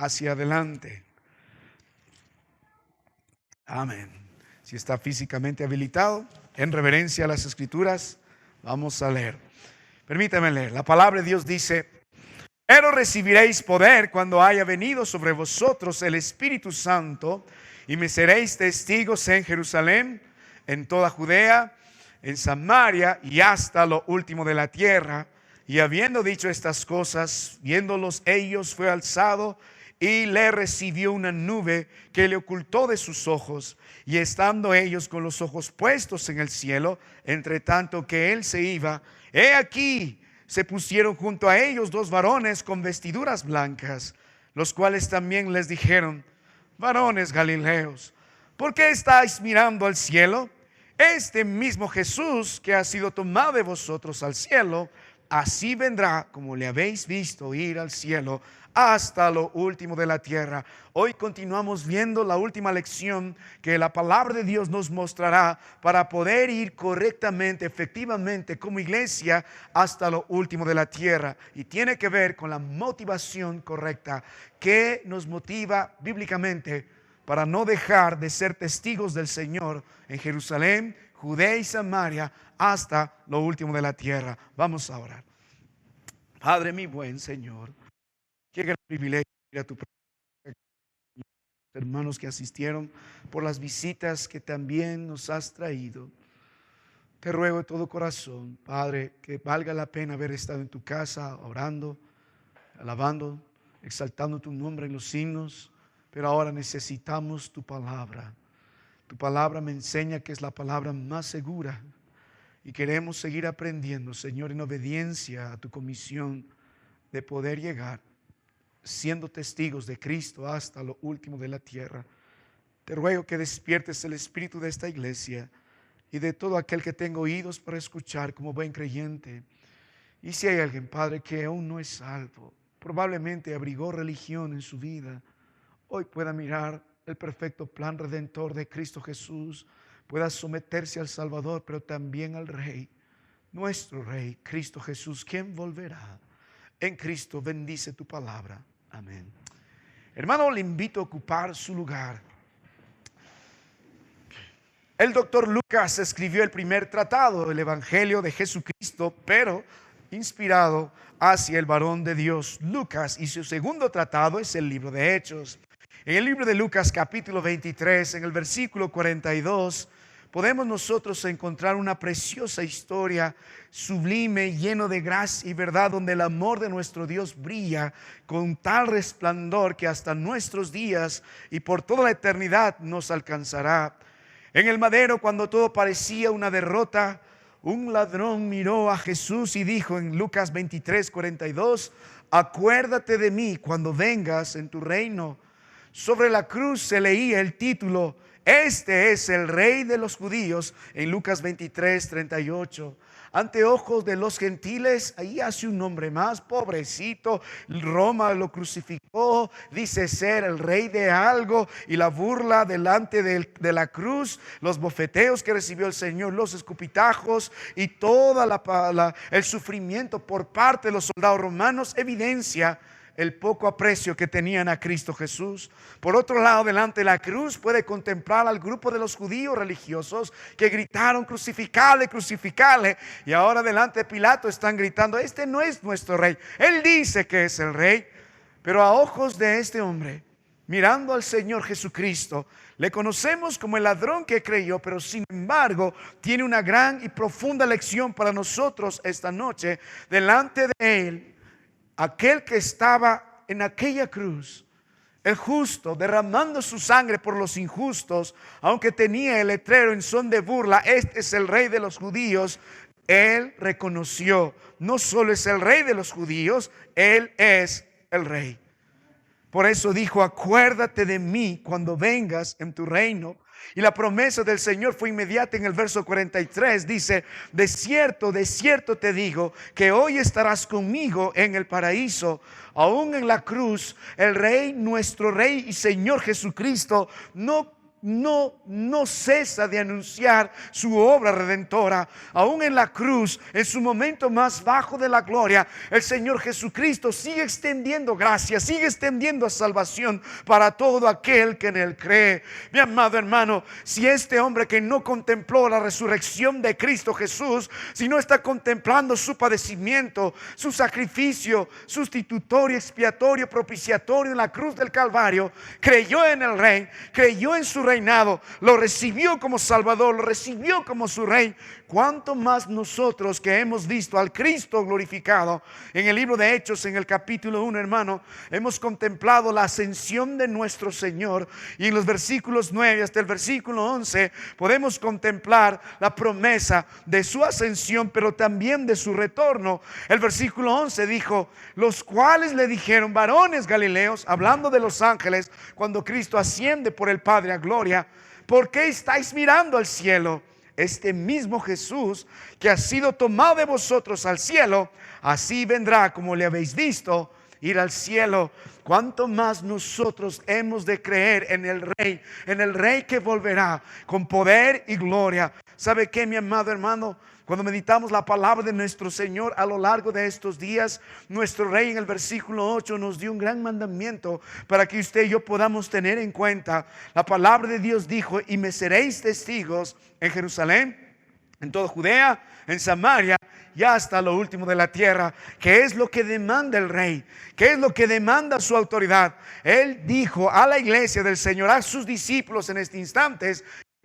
hacia adelante. Amén. Si está físicamente habilitado, en reverencia a las Escrituras, vamos a leer. Permítame leer. La palabra de Dios dice: pero recibiréis poder cuando haya venido sobre vosotros el Espíritu Santo, y me seréis testigos en Jerusalén, en toda Judea, en Samaria y hasta lo último de la tierra. Y habiendo dicho estas cosas, viéndolos ellos, fue alzado y le recibió una nube que le ocultó de sus ojos. Y estando ellos con los ojos puestos en el cielo, entre tanto que él se iba, he aquí, se pusieron junto a ellos dos varones con vestiduras blancas, los cuales también les dijeron: varones galileos, ¿por qué estáis mirando al cielo? Este mismo Jesús que ha sido tomado de vosotros al cielo, así vendrá como le habéis visto ir al cielo hasta lo último de la tierra. Hoy continuamos viendo la última lección que la palabra de Dios nos mostrará para poder ir correctamente, efectivamente, como iglesia hasta lo último de la tierra. Y tiene que ver con la motivación correcta que nos motiva bíblicamente para no dejar de ser testigos del Señor en Jerusalén, Judea y Samaria hasta lo último de la tierra. Vamos a orar. Padre, mi buen Señor, qué gran privilegio ir a tu presencia, hermanos que asistieron, por las visitas que también nos has traído. Te ruego de todo corazón, Padre, que valga la pena haber estado en tu casa orando, alabando, exaltando tu nombre en los himnos, pero ahora necesitamos tu palabra. Tu palabra me enseña que es la palabra más segura y queremos seguir aprendiendo, Señor, en obediencia a tu comisión de poder llegar siendo testigos de Cristo hasta lo último de la tierra. Te ruego que despiertes el espíritu de esta iglesia y de todo aquel que tenga oídos para escuchar como buen creyente. Y si hay alguien, Padre, que aún no es salvo, probablemente abrigó religión en su vida, hoy pueda mirar el perfecto plan redentor de Cristo Jesús, pueda someterse al Salvador, pero también al Rey, nuestro Rey, Cristo Jesús, quien volverá. En Cristo bendice tu palabra. Amén. Hermano, le invito a ocupar su lugar. El doctor Lucas escribió el primer tratado del Evangelio de Jesucristo, pero inspirado hacia el varón de Dios, Lucas, y su segundo tratado es el libro de Hechos. En el libro de Lucas capítulo 23, en el versículo 42, podemos nosotros encontrar una preciosa historia sublime, lleno de gracia y verdad, donde el amor de nuestro Dios brilla con tal resplandor que hasta nuestros días y por toda la eternidad nos alcanzará. En el madero, cuando todo parecía una derrota, un ladrón miró a Jesús y dijo en Lucas 23, 42, acuérdate de mí cuando vengas en tu reino. Sobre la cruz se leía el título, este es el Rey de los judíos, en Lucas 23, 38. Ante ojos de los gentiles, ahí hace un nombre más, pobrecito, Roma lo crucificó, dice ser el rey de algo, y la burla delante de la cruz, los bofeteos que recibió el Señor, los escupitajos y todo el sufrimiento por parte de los soldados romanos evidencia el poco aprecio que tenían a Cristo Jesús. Por otro lado, delante de la cruz puede contemplar al grupo de los judíos religiosos que gritaron crucificale, crucificale, y ahora delante de Pilato están gritando, este no es nuestro rey, él dice que es el rey. Pero a ojos de este hombre, mirando al Señor Jesucristo, le conocemos como el ladrón que creyó, pero sin embargo tiene una gran y profunda lección para nosotros esta noche. Delante de él, aquel que estaba en aquella cruz, el justo, derramando su sangre por los injustos, aunque tenía el letrero en son de burla, este es el Rey de los judíos, él reconoció, no solo es el Rey de los judíos, él es el Rey. Por eso dijo, acuérdate de mí cuando vengas en tu reino. Y la promesa del Señor fue inmediata en el verso 43. Dice, de cierto te digo que hoy estarás conmigo en el paraíso. Aún en la cruz, el Rey, nuestro Rey y Señor Jesucristo, no no cesa de anunciar su obra redentora. Aún en la cruz, en su momento más bajo de la gloria, el Señor Jesucristo sigue extendiendo gracia, sigue extendiendo salvación para todo aquel que en Él cree. Mi amado hermano, si este hombre que no contempló la resurrección de Cristo Jesús, si no está contemplando su padecimiento, su sacrificio sustitutorio, expiatorio, propiciatorio en la cruz del Calvario, creyó en el Rey, creyó en su reinado, lo recibió como Salvador, lo recibió como su Rey, ¿cuánto más nosotros que hemos visto al Cristo glorificado? En el libro de Hechos, en el capítulo 1, hermano, hemos contemplado la ascensión de nuestro Señor, y en los versículos 9 hasta el versículo 11 podemos contemplar la promesa de su ascensión, pero también de su retorno. El versículo 11 dijo: los cuales le dijeron: varones galileos, hablando de los ángeles, cuando Cristo asciende por el Padre a gloria, ¿por qué estáis mirando al cielo? Este mismo Jesús que ha sido tomado de vosotros al cielo, así vendrá como le habéis visto ir al cielo. Cuánto más nosotros hemos de creer en el Rey que volverá con poder y gloria. ¿Sabe qué, mi amado hermano? Cuando meditamos la palabra de nuestro Señor a lo largo de estos días, nuestro Rey en el versículo 8 nos dio un gran mandamiento para que usted y yo podamos tener en cuenta. La palabra de Dios dijo: y me seréis testigos en Jerusalén, en toda Judea, en Samaria y hasta lo último de la tierra. ¿Qué es lo que demanda el Rey? ¿Qué es lo que demanda su autoridad? Él dijo a la iglesia del Señor, a sus discípulos en este instante,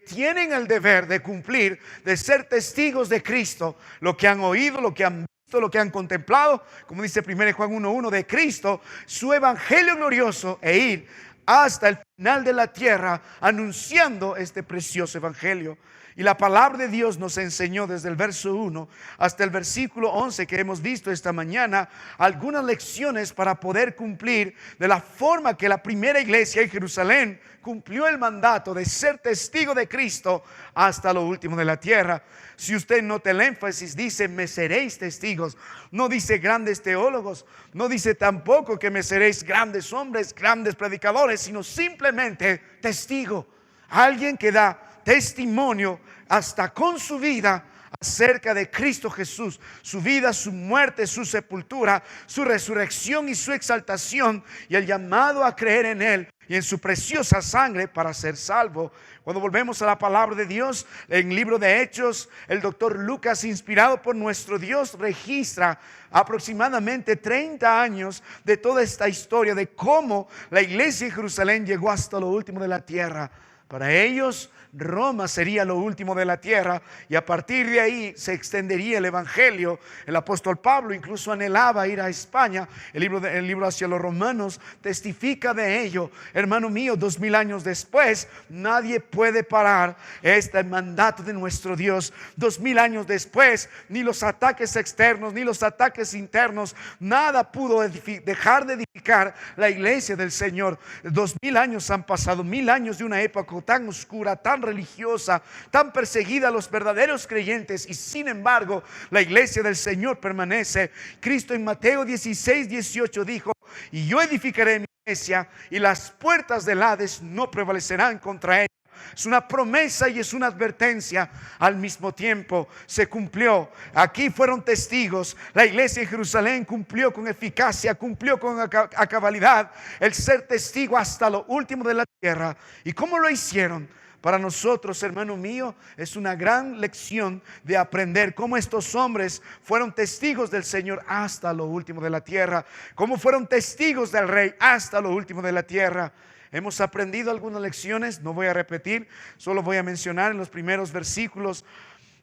tienen el deber de cumplir, de ser testigos de Cristo. Lo que han oído, lo que han visto, lo que han contemplado, como dice 1 Juan 1:1, de Cristo, su evangelio glorioso, e ir hasta el final de la tierra anunciando este precioso evangelio. Y la palabra de Dios nos enseñó desde el verso 1 hasta el versículo 11 que hemos visto esta mañana algunas lecciones para poder cumplir de la forma que la primera iglesia en Jerusalén cumplió el mandato de ser testigo de Cristo hasta lo último de la tierra. Si usted nota el énfasis, dice: me seréis testigos. No dice grandes teólogos, no dice tampoco que me seréis grandes hombres, grandes predicadores, sino simplemente testigo. Alguien que da testimonio hasta con su vida acerca de Cristo Jesús, su vida, su muerte, su sepultura, su resurrección y su exaltación, y el llamado a creer en Él y en su preciosa sangre para ser salvo. Cuando volvemos a la palabra de Dios, en el libro de Hechos, el doctor Lucas, inspirado por nuestro Dios, registra aproximadamente 30 años de toda esta historia de cómo la iglesia en Jerusalén llegó hasta lo último de la tierra. Para ellos, Roma sería lo último de la tierra, y a partir de ahí se extendería el evangelio. El apóstol Pablo incluso anhelaba ir a España. El libro hacia los Romanos testifica de ello. Hermano mío, 2000 años después, nadie puede parar este mandato de nuestro Dios. 2000 años después, ni los ataques externos ni los ataques internos, nada pudo dejar de edificar la iglesia del Señor. 2000 años han pasado, 1000 años de una época tan oscura, tan religiosa, tan perseguida a los verdaderos creyentes, y sin embargo la iglesia del Señor permanece. Cristo en Mateo 16:18 dijo: y yo edificaré mi iglesia, y las puertas del Hades no prevalecerán contra ella. Es una promesa y es una advertencia al mismo tiempo. Se cumplió. Aquí fueron testigos. La iglesia en Jerusalén cumplió con eficacia, cumplió con a cabalidad el ser testigo hasta lo último de la tierra. ¿Y cómo lo hicieron? Para nosotros, hermano mío, es una gran lección de aprender cómo estos hombres fueron testigos del Señor hasta lo último de la tierra, cómo fueron testigos del Rey hasta lo último de la tierra. Hemos aprendido algunas lecciones, no voy a repetir, solo voy a mencionar en los primeros versículos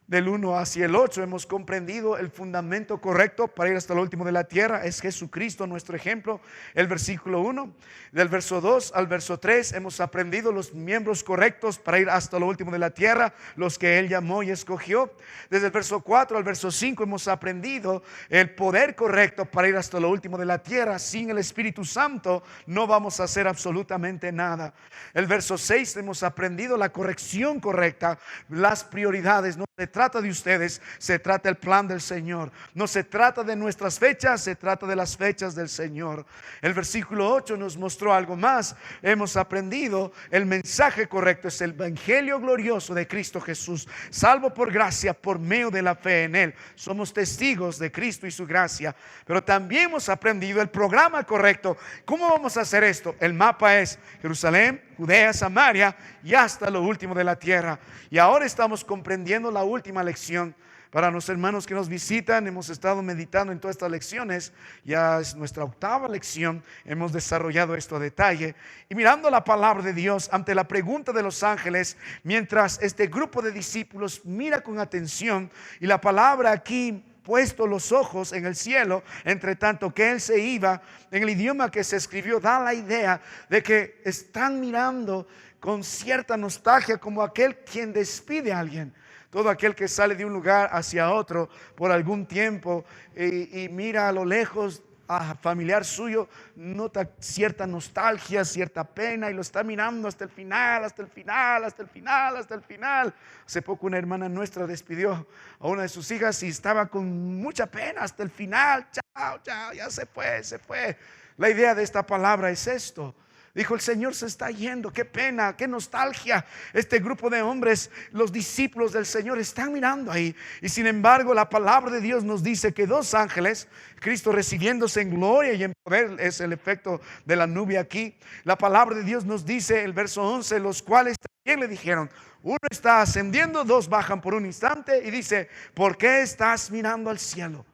del 1 hacia el 8. Hemos comprendido el fundamento correcto para ir hasta lo último de la tierra. Es Jesucristo nuestro ejemplo. El versículo 1, del verso 2 al verso 3, hemos aprendido los miembros correctos para ir hasta lo último de la tierra, los que Él llamó y escogió. Desde el verso 4 al verso 5 hemos aprendido el poder correcto para ir hasta lo último de la tierra. Sin el Espíritu Santo no vamos a hacer absolutamente nada. El verso 6 hemos aprendido la corrección correcta, las prioridades. No se trata de ustedes, se trata el plan del Señor. No se trata de nuestras fechas, se trata de las fechas del Señor. El versículo 8 nos mostró algo más. Hemos aprendido el mensaje correcto, es el evangelio glorioso de Cristo Jesús, salvo por gracia, por medio de la fe en Él. Somos testigos de Cristo y su gracia, pero también hemos aprendido el programa correcto. ¿Cómo vamos a hacer esto? El mapa es Jerusalén, Judea, Samaria y hasta lo último de la tierra. Y ahora estamos comprendiendo la última lección. Para los hermanos que nos visitan, hemos estado meditando en todas estas lecciones. Ya es nuestra octava lección. Hemos desarrollado esto a detalle. Y mirando la palabra de Dios ante la pregunta de los ángeles, mientras este grupo de discípulos mira con atención, y la palabra aquí, puesto los ojos en el cielo, entre tanto que él se iba, en el idioma que se escribió, da la idea de que están mirando con cierta nostalgia, como aquel quien despide a alguien. Todo aquel que sale de un lugar hacia otro por algún tiempo y mira a lo lejos a familiar suyo, nota cierta nostalgia, cierta pena, y lo está mirando hasta el final, hasta el final, hasta el final, hasta el final. Hace poco una hermana nuestra despidió a una de sus hijas y estaba con mucha pena hasta el final. Chao, chao, ya se fue, se fue. La idea de esta palabra es esto. Dijo: el Señor se está yendo, qué pena, qué nostalgia. Este grupo de hombres, los discípulos del Señor, están mirando ahí. Y sin embargo, la palabra de Dios nos dice que dos ángeles, Cristo recibiéndose en gloria y en poder, es el efecto de la nube aquí. La palabra de Dios nos dice, el verso 11, los cuales también le dijeron: uno está ascendiendo, dos bajan por un instante. Y dice: ¿por qué estás mirando al cielo?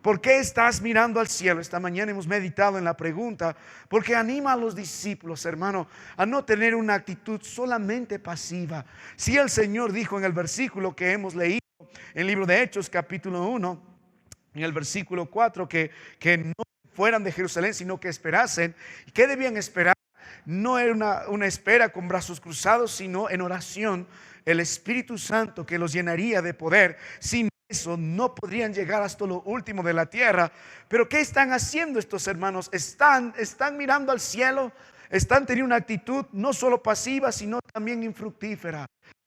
¿Por qué estás mirando al cielo? Esta mañana hemos meditado en la pregunta, porque anima a los discípulos, hermano, a no tener una actitud solamente pasiva. Si el Señor dijo en el versículo que hemos leído en el libro de Hechos, capítulo 1, en el versículo 4, que no fueran de Jerusalén, sino que esperasen. ¿Y qué debían esperar? No era una espera con brazos cruzados, sino en oración, el Espíritu Santo que los llenaría de poder. Sin eso no podrían llegar hasta lo último de la tierra. Pero ¿qué están haciendo estos hermanos? Están mirando al cielo, están teniendo una actitud no solo pasiva, sino también infructífera.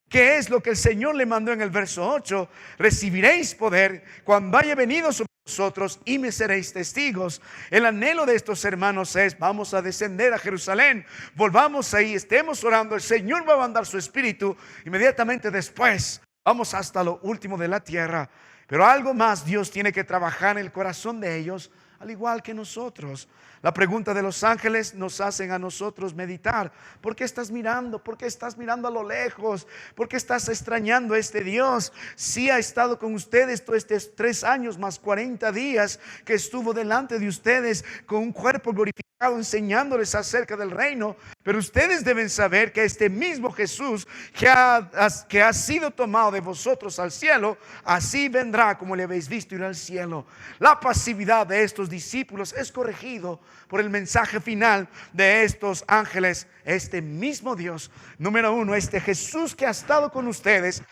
¿Qué es lo que el Señor le mandó en el verso 8? Recibiréis poder cuando haya venido sobre vosotros y me seréis testigos. El anhelo de estos hermanos es: vamos a descender a Jerusalén, volvamos ahí, estemos orando, el Señor va a mandar su Espíritu. Inmediatamente después vamos hasta lo último de la tierra. Pero algo más Dios tiene que trabajar en el corazón de ellos, al igual que nosotros. La pregunta de los ángeles nos hacen a nosotros meditar. ¿Por qué estás mirando? ¿Por qué estás mirando a lo lejos? ¿Por qué estás extrañando a este Dios? Sí ha estado con ustedes todos estos 3 años más 40 días que estuvo delante de ustedes con un cuerpo glorificado, enseñándoles acerca del reino. Pero ustedes deben saber que este mismo Jesús que ha sido tomado de vosotros al cielo, así vendrá como le habéis visto ir al cielo. La pasividad de estos discípulos es corregido por el mensaje final de estos ángeles. Este mismo Dios, número uno, este Jesús que ha estado con ustedes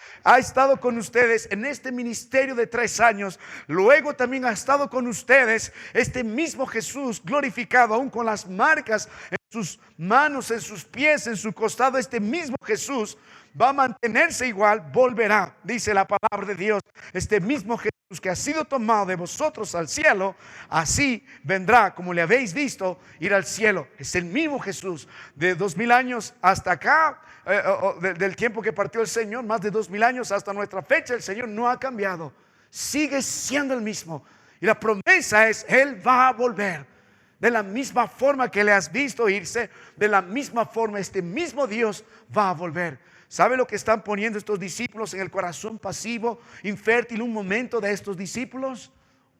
en este ministerio de 3 años. Luego también ha estado con ustedes este mismo Jesús glorificado, aún con las marcas en sus manos, en sus pies, en su costado. Este mismo Jesús va a mantenerse igual, volverá, dice la palabra de Dios. Este mismo Jesús que ha sido tomado de vosotros al cielo, así vendrá como le habéis visto ir al cielo. Es el mismo Jesús de 2000 años hasta acá, del tiempo que partió el Señor, más de 2000 años hasta nuestra fecha. El Señor no ha cambiado, sigue siendo el mismo. Y la promesa es: Él va a volver. De la misma forma que le has visto irse, de la misma forma este mismo Dios va a volver. ¿Sabe lo que están poniendo estos discípulos en el corazón pasivo, infértil, un momento de estos discípulos?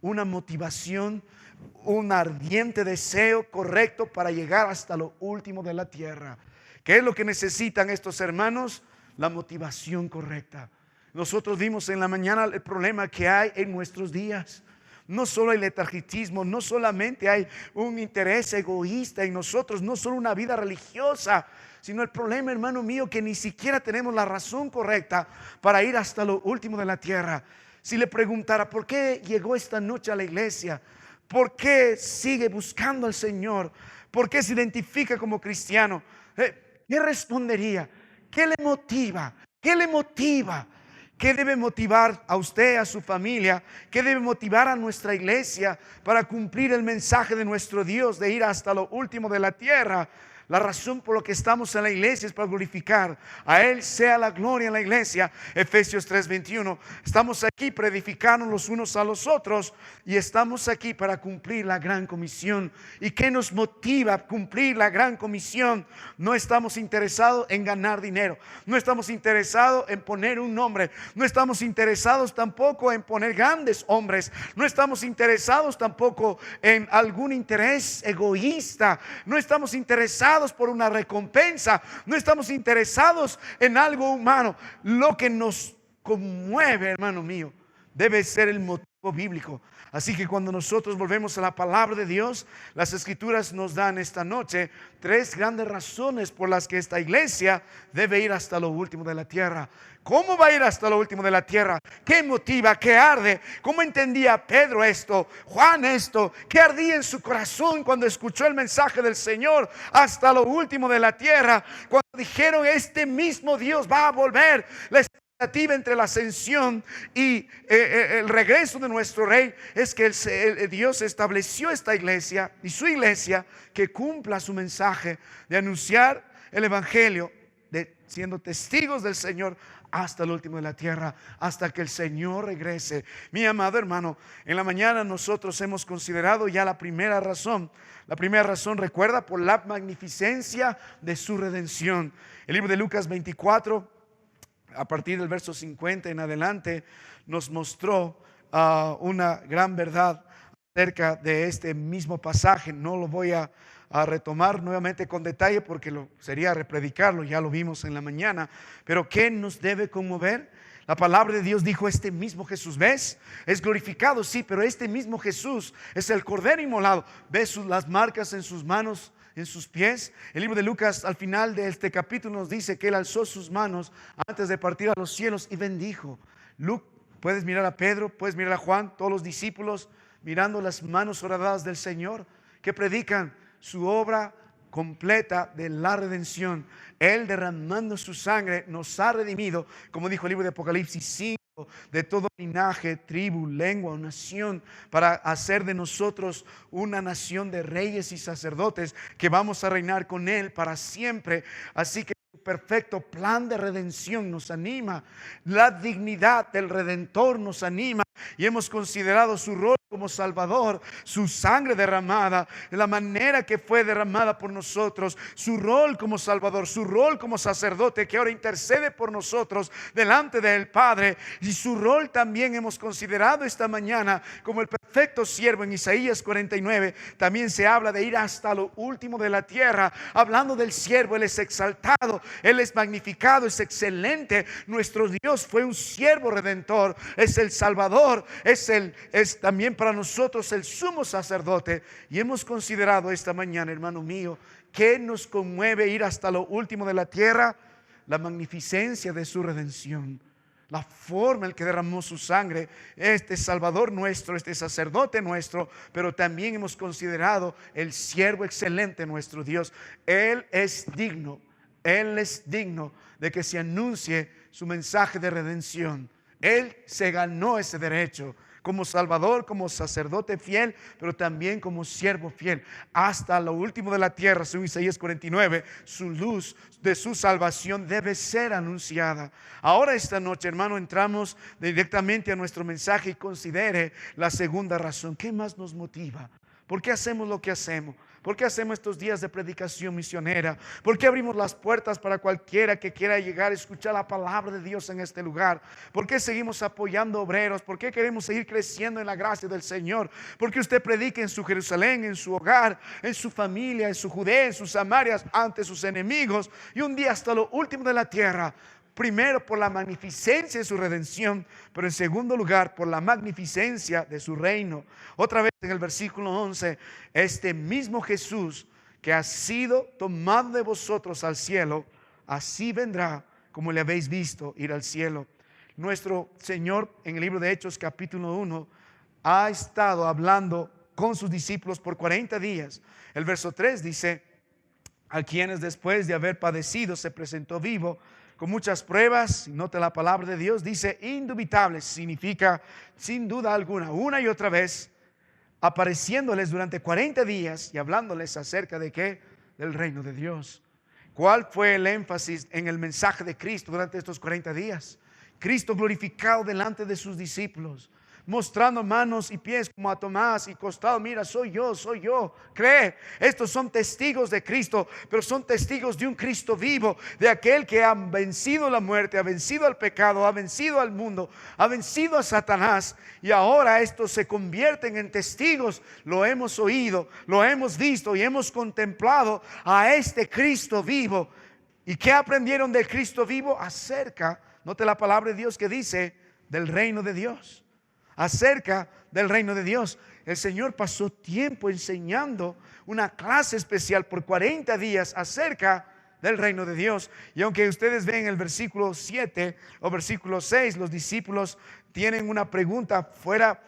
Una motivación, un ardiente deseo correcto para llegar hasta lo último de la tierra. ¿Qué es lo que necesitan estos hermanos? La motivación correcta. Nosotros vimos en la mañana el problema que hay en nuestros días. No solo hay letargicismo, no solamente hay un interés egoísta en nosotros, no solo una vida religiosa, sino el problema, hermano mío, que ni siquiera tenemos la razón correcta para ir hasta lo último de la tierra. Si le preguntara: ¿por qué llegó esta noche a la iglesia? ¿Por qué sigue buscando al Señor? ¿Por qué se identifica como cristiano? ¿Qué respondería? ¿Qué le motiva? ¿Qué le motiva? ¿Qué debe motivar a usted, a su familia? ¿Qué debe motivar a nuestra iglesia para cumplir el mensaje de nuestro Dios de ir hasta lo último de la tierra? La razón por la que estamos en la iglesia es para glorificar. A Él sea la gloria en la iglesia. Efesios 3:21. Estamos aquí para edificarnos los unos a los otros y estamos aquí para cumplir la gran comisión. ¿Y qué nos motiva a cumplir la gran comisión? No estamos interesados en ganar dinero. No estamos interesados en poner un nombre. No estamos interesados tampoco en poner grandes hombres. No estamos interesados tampoco en algún interés egoísta. No estamos interesados por una recompensa. No estamos interesados en algo humano. Lo que nos conmueve, hermano mío, debe ser el motivo bíblico. Así que cuando nosotros volvemos a la palabra de Dios, las escrituras nos dan esta noche 3 grandes razones por las que esta iglesia debe ir hasta lo último de la tierra. ¿Cómo va a ir hasta lo último de la tierra? ¿Qué motiva? ¿Qué arde? ¿Cómo entendía Pedro esto? Juan esto. ¿Qué ardía en su corazón cuando escuchó el mensaje del Señor hasta lo último de la tierra? Cuando dijeron, este mismo Dios va a volver. La expectativa entre la ascensión y el regreso de nuestro Rey es que Dios estableció esta iglesia y su iglesia que cumpla su mensaje de anunciar el Evangelio, de siendo testigos del Señor hasta el último de la tierra, hasta que el Señor regrese. Mi amado hermano, en la mañana nosotros hemos considerado ya la primera razón. La primera razón, recuerda, por la magnificencia de su redención. El libro de Lucas 24, a partir del verso 50 en adelante, nos mostró una gran verdad acerca de este mismo pasaje. No lo voy a retomar nuevamente con detalle porque sería repredicarlo, ya lo vimos en la mañana. Pero ¿qué nos debe conmover? La palabra de Dios dijo, este mismo Jesús, ¿ves? Es glorificado, sí, pero este mismo Jesús es el Cordero inmolado. ¿Ves las marcas en sus manos, en sus pies? El libro de Lucas al final de este capítulo nos dice que Él alzó sus manos antes de partir a los cielos y bendijo. Puedes mirar a Pedro, puedes mirar a Juan, todos los discípulos mirando las manos horadadas del Señor que predican su obra completa de la redención. Él derramando su sangre nos ha redimido, como dijo el libro de Apocalipsis 5, de todo linaje, tribu, lengua o nación, para hacer de nosotros una nación de reyes y sacerdotes que vamos a reinar con Él para siempre. Así que su perfecto plan de redención nos anima, la dignidad del Redentor nos anima, y hemos considerado su rol como Salvador, su sangre derramada, la manera que fue derramada por nosotros, su rol como Salvador, su rol como sacerdote que ahora intercede por nosotros delante del Padre, y su rol también hemos considerado esta mañana como el perfecto siervo. En Isaías 49 también se habla de ir hasta lo último de la tierra, hablando del siervo. Él es exaltado, Él es magnificado, es excelente. Nuestro Dios fue un siervo redentor, es el Salvador, es también para nosotros el sumo sacerdote. Y hemos considerado esta mañana, hermano mío, que nos conmueve ir hasta lo último de la tierra: la magnificencia de su redención, la forma en que derramó su sangre, este Salvador nuestro, este sacerdote nuestro. Pero también hemos considerado el siervo excelente, nuestro Dios. Él es digno de que se anuncie su mensaje de redención. Él se ganó ese derecho como Salvador, como sacerdote fiel, pero también como siervo fiel hasta lo último de la tierra. Según Isaías 49, su luz de su salvación debe ser anunciada. Ahora esta noche, hermano, entramos directamente a nuestro mensaje y considere la segunda razón. ¿Qué más nos motiva? ¿Por qué hacemos lo que hacemos? ¿Por qué hacemos estos días de predicación misionera? ¿Por qué abrimos las puertas para cualquiera que quiera llegar a escuchar la palabra de Dios en este lugar? ¿Por qué seguimos apoyando obreros? ¿Por qué queremos seguir creciendo en la gracia del Señor? ¿Por qué usted predica en su Jerusalén, en su hogar, en su familia, en su Judea, en sus Samarias, ante sus enemigos, y un día hasta lo último de la tierra? Primero, por la magnificencia de su redención, pero en segundo lugar, por la magnificencia de su reino. Otra vez en el versículo 11, este mismo Jesús que ha sido tomado de vosotros al cielo, así vendrá como le habéis visto ir al cielo. Nuestro Señor, en el libro de Hechos capítulo 1, ha estado hablando con sus discípulos por 40 días. El verso 3 dice: a quienes después de haber padecido se presentó vivo, con muchas pruebas. Note la palabra de Dios, dice indubitables, significa sin duda alguna, una y otra vez, apareciéndoles durante 40 días y hablándoles acerca de qué, del reino de Dios. ¿Cuál fue el énfasis en el mensaje de Cristo durante estos 40 días? Cristo glorificado delante de sus discípulos, mostrando manos y pies como a Tomás y costado. Mira, soy yo, cree. Estos son testigos de Cristo, pero son testigos de un Cristo vivo, de aquel que ha vencido la muerte, ha vencido al pecado, ha vencido al mundo, ha vencido a Satanás, y ahora estos se convierten en testigos. Lo hemos oído, lo hemos visto y hemos contemplado a este Cristo vivo. ¿Y qué aprendieron del Cristo vivo? Note la palabra de Dios que dice del reino de Dios. Acerca del reino de Dios. El Señor pasó tiempo enseñando una clase especial por 40 días acerca del reino de Dios. Y aunque ustedes ven el versículo 7 o versículo 6, los discípulos tienen una pregunta fuera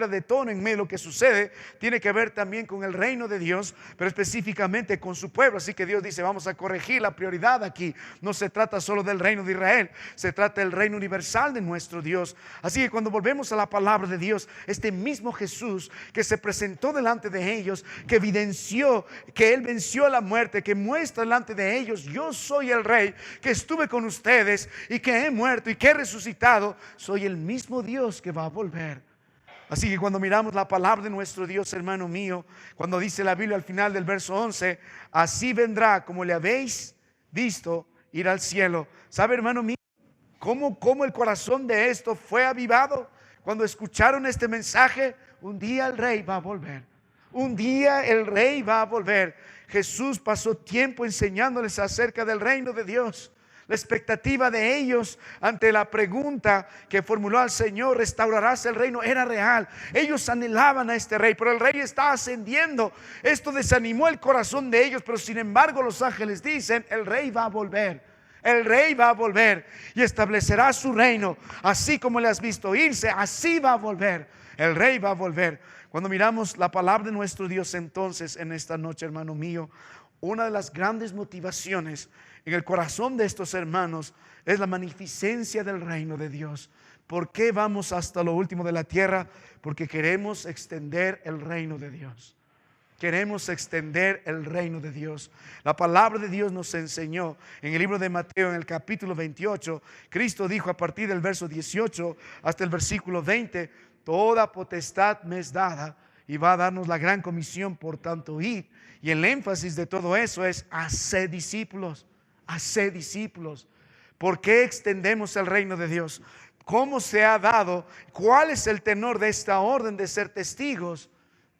de tono en medio de lo que sucede. Tiene que ver también con el reino de Dios, pero específicamente con su pueblo. Así que Dios dice, vamos a corregir la prioridad aquí. No se trata solo del reino de Israel, se trata del reino universal de nuestro Dios. Así que cuando volvemos a la palabra de Dios, este mismo Jesús que se presentó delante de ellos, que evidenció que Él venció a la muerte, que muestra delante de ellos, yo soy el Rey, que estuve con ustedes y que he muerto y que he resucitado, soy el mismo Dios que va a volver. Así que cuando miramos la palabra de nuestro Dios, hermano mío, cuando dice la Biblia al final del verso 11, así vendrá como le habéis visto ir al cielo. ¿Sabe, hermano mío, cómo el corazón de esto fue avivado? Cuando escucharon este mensaje, un día el Rey va a volver. Un día el Rey va a volver. Jesús pasó tiempo enseñándoles acerca del reino de Dios. La expectativa de ellos ante la pregunta que formuló al Señor, ¿restaurarás el reino?, era real. Ellos anhelaban a este rey, pero el rey está ascendiendo. Esto desanimó el corazón de ellos, pero sin embargo los ángeles dicen, el rey va a volver. El rey va a volver y establecerá su reino. Así como le has visto irse, así va a volver. El rey va a volver. Cuando miramos la palabra de nuestro Dios entonces en esta noche, hermano mío, una de las grandes motivaciones en el corazón de estos hermanos es la magnificencia del reino de Dios. ¿Por qué vamos hasta lo último de la tierra? Porque queremos extender el reino de Dios. Queremos extender el reino de Dios. La palabra de Dios nos enseñó en el libro de Mateo, en el capítulo 28. Cristo dijo a partir del verso 18 hasta el versículo 20, toda potestad me es dada, y va a darnos la gran comisión, por tanto id. Y el énfasis de todo eso es hacer discípulos. Hacer discípulos. ¿Por qué extendemos el reino de Dios? ¿Cómo se ha dado? ¿Cuál es el tenor de esta orden de ser testigos?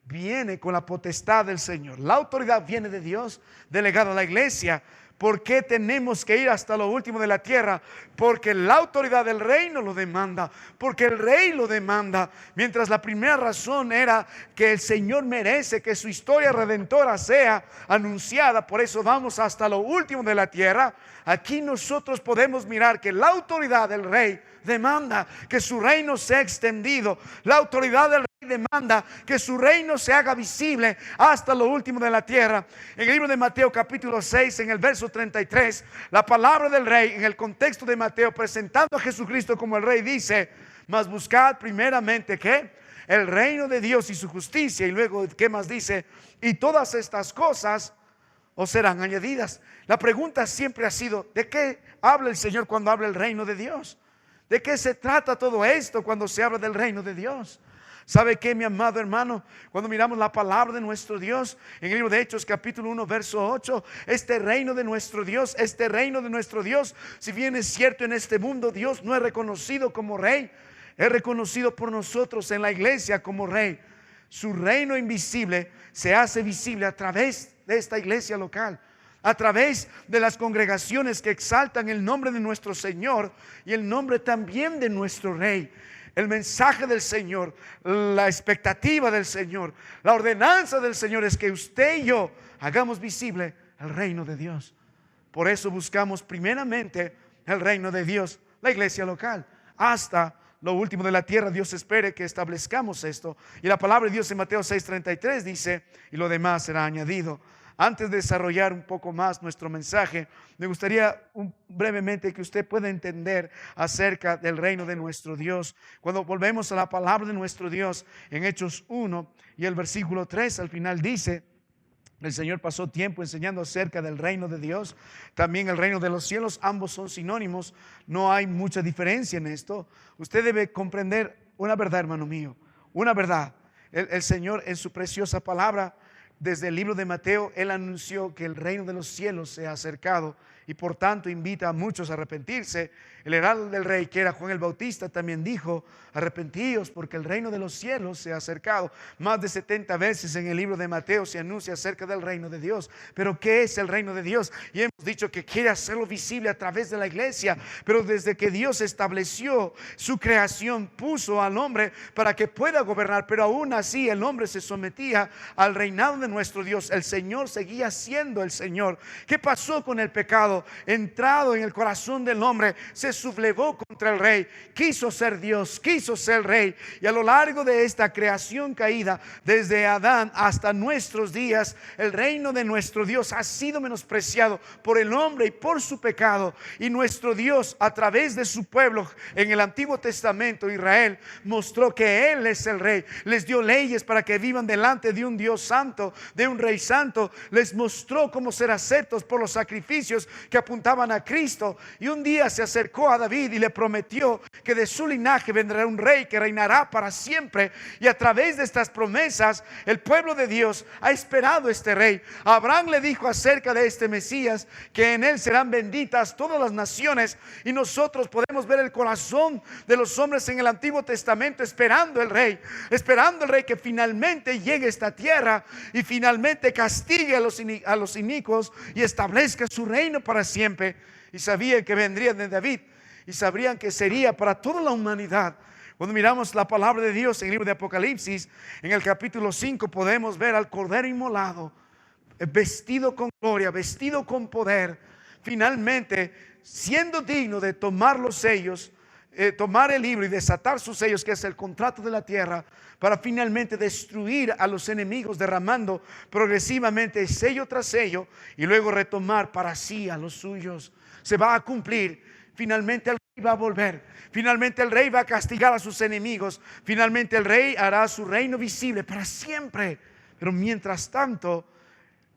Viene con la potestad del Señor. La autoridad viene de Dios, delegada a la iglesia. ¿Por qué tenemos que ir hasta lo último de la tierra? Porque la autoridad del reino lo demanda, porque el rey lo demanda. Mientras la primera razón era que el Señor merece que su historia redentora sea anunciada, por eso vamos hasta lo último de la tierra. Aquí nosotros podemos mirar que la autoridad del rey demanda que su reino sea extendido. La autoridad del rey demanda que su reino se haga visible hasta lo último de la tierra. En el libro de Mateo capítulo 6, en el verso 33, la palabra del rey en el contexto de Mateo, presentando a Jesucristo como el rey, dice, mas buscad primeramente ¿qué? El reino de Dios y su justicia. Y luego, ¿qué más dice? Y todas estas cosas os serán añadidas. La pregunta siempre ha sido, ¿de qué habla el Señor cuando habla el reino de Dios? ¿De qué se trata todo esto cuando se habla del reino de Dios? ¿Sabe qué, mi amado hermano? Cuando miramos la palabra de nuestro Dios en el libro de Hechos capítulo 1 verso 8, este reino de nuestro Dios, si bien es cierto en este mundo Dios no es reconocido como rey, es reconocido por nosotros en la iglesia como rey. Su reino invisible se hace visible a través de esta iglesia local, a través de las congregaciones que exaltan el nombre de nuestro Señor y el nombre también de nuestro Rey. El mensaje del Señor, la expectativa del Señor, la ordenanza del Señor es que usted y yo hagamos visible el reino de Dios. Por eso buscamos primeramente el reino de Dios, la iglesia local, hasta lo último de la tierra. Dios espere que establezcamos esto. Y la palabra de Dios en Mateo 6:33 dice, y lo demás será añadido. Antes de desarrollar un poco más nuestro mensaje, me gustaría brevemente que usted pueda entender acerca del reino de nuestro Dios. Cuando volvemos a la palabra de nuestro Dios en Hechos 1 y el versículo 3 al final dice: el Señor pasó tiempo enseñando acerca del reino de Dios, también el reino de los cielos. Ambos son sinónimos, no hay mucha diferencia en esto. Usted debe comprender una verdad, hermano mío, una verdad. El Señor en su preciosa palabra, desde el libro de Mateo, Él anunció que el reino de los cielos se ha acercado y por tanto invita a muchos a arrepentirse. El heraldo del rey, que era Juan el Bautista, también dijo: arrepentíos porque el reino de los cielos se ha acercado. Más de 70 veces en el libro de Mateo se anuncia acerca del reino de Dios. Pero ¿qué es el reino de Dios? Y hemos dicho que quiere hacerlo visible a través de la iglesia, pero desde que Dios estableció su creación, puso al hombre para que pueda gobernar, pero aún así el hombre se sometía al reinado de nuestro Dios. El Señor seguía siendo el Señor. ¿Qué pasó con el pecado? Entrado en el corazón del hombre, se sublevó contra el rey, quiso ser Dios, quiso ser rey, y a lo largo de esta creación caída, desde Adán hasta nuestros días, el reino de nuestro Dios ha sido menospreciado por el hombre y por su pecado. Y nuestro Dios, a través de su pueblo en el Antiguo Testamento, Israel, mostró que Él es el rey. Les dio leyes para que vivan delante de un Dios santo, de un rey santo. Les mostró cómo ser aceptos por los sacrificios que apuntaban a Cristo. Y un día se acercó a David y le prometió que de su linaje vendrá un rey que reinará para siempre. Y a través de estas promesas, el pueblo de Dios ha esperado este rey. Abraham le dijo acerca de este Mesías que en él serán benditas todas las naciones. Y nosotros podemos ver el corazón de los hombres en el Antiguo Testamento esperando el rey que finalmente llegue a esta tierra y finalmente castigue a los inicuos y establezca su reino para siempre. Y sabían que vendría de David y sabrían que sería para toda la humanidad. Cuando miramos la palabra de Dios en el libro de Apocalipsis, en el capítulo 5, podemos ver al Cordero inmolado, vestido con gloria, vestido con poder, finalmente siendo digno de tomar los sellos, tomar el libro y desatar sus sellos, que es el contrato de la tierra, para finalmente destruir a los enemigos, derramando progresivamente sello tras sello, y luego retomar para sí a los suyos. Se va a cumplir. Finalmente el rey va a volver. Finalmente el rey va a castigar a sus enemigos. Finalmente el rey hará su reino visible para siempre. Pero mientras tanto,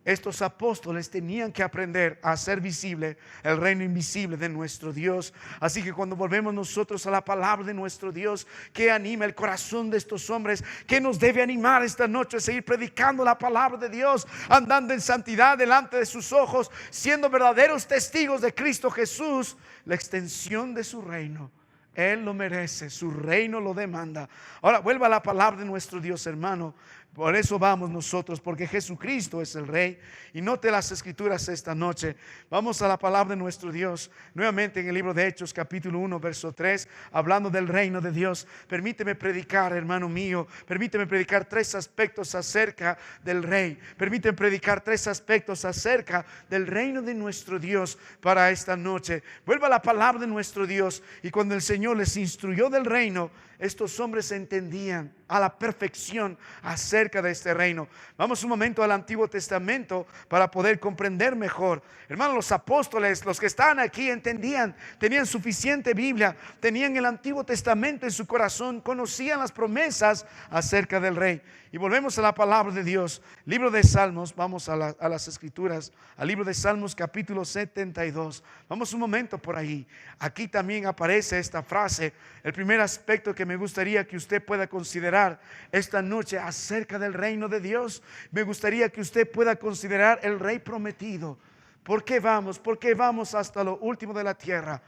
estos apóstoles tenían que aprender a hacer visible el reino invisible de nuestro Dios. Así que cuando volvemos nosotros a la palabra de nuestro Dios, que anima el corazón de estos hombres, que nos debe animar esta noche a seguir predicando la palabra de Dios, andando en santidad delante de sus ojos, siendo verdaderos testigos de Cristo Jesús, la extensión de su reino. Él lo merece, su reino lo demanda. Ahora vuelva a la palabra de nuestro Dios, hermano. Por eso vamos nosotros, porque Jesucristo es el Rey. Y note las escrituras esta noche. Vamos a la palabra de nuestro Dios, nuevamente en el libro de Hechos capítulo 1 verso 3, hablando del reino de Dios. Permíteme predicar, hermano mío, permíteme predicar 3 aspectos acerca del Rey. Permíteme predicar 3 aspectos acerca del reino de nuestro Dios para esta noche. Vuelva a la palabra de nuestro Dios. Y cuando el Señor les instruyó del reino, estos hombres entendían a la perfección acerca de este reino. Vamos un momento al Antiguo Testamento para poder comprender mejor. Hermanos, los apóstoles, los que estaban aquí, entendían, tenían suficiente Biblia, tenían el Antiguo Testamento en su corazón, conocían las promesas acerca del rey. Y volvemos a la palabra de Dios. Libro de Salmos, vamos a las escrituras, al libro de Salmos capítulo 72. Vamos un momento por ahí. Aquí también aparece esta frase. El primer aspecto que me gustaría que usted pueda considerar esta noche acerca del reino de Dios, me gustaría que usted pueda considerar el rey prometido. ¿Por qué vamos? ¿Por qué vamos hasta lo último de la tierra?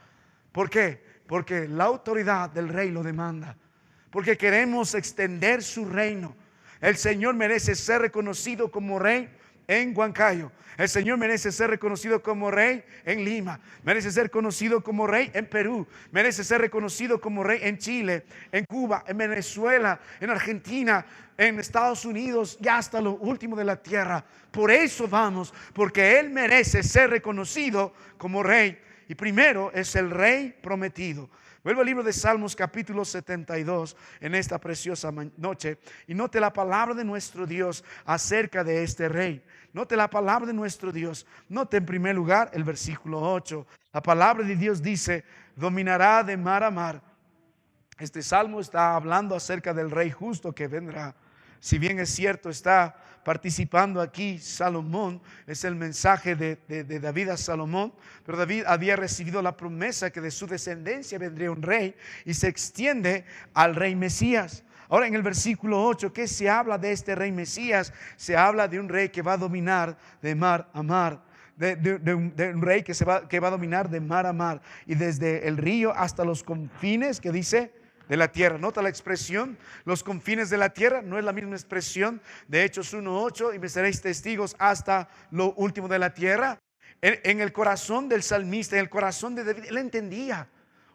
¿Por qué? Porque la autoridad del rey lo demanda. Porque queremos extender su reino. El Señor merece ser reconocido como rey en Huancayo. El Señor merece ser reconocido como rey en Lima. Merece ser conocido como rey en Perú. Merece ser reconocido como rey en Chile, en Cuba, en Venezuela, en Argentina, en Estados Unidos y hasta lo último de la tierra. Por eso vamos, porque Él merece ser reconocido como rey. Y primero es el rey prometido. Vuelvo al libro de Salmos capítulo 72 en esta preciosa noche y note la palabra de nuestro Dios acerca de este rey. Note la palabra de nuestro Dios. Note en primer lugar el versículo 8. La palabra de Dios dice: dominará de mar a mar. Este salmo está hablando acerca del rey justo que vendrá. Si bien es cierto, está participando aquí Salomón, es el mensaje de David a Salomón, pero David había recibido la promesa que de su descendencia vendría un rey y se extiende al rey Mesías. Ahora en el versículo 8, ¿qué se habla de este rey Mesías? Se habla de un rey que va a dominar de mar a mar. De un rey que va a dominar de mar a mar y desde el río hasta los confines, que dice, de la tierra. Nota la expresión, los confines de la tierra, no es la misma expresión de Hechos 1:8, y me seréis testigos hasta lo último de la tierra. En el corazón del salmista, en el corazón de David, él entendía,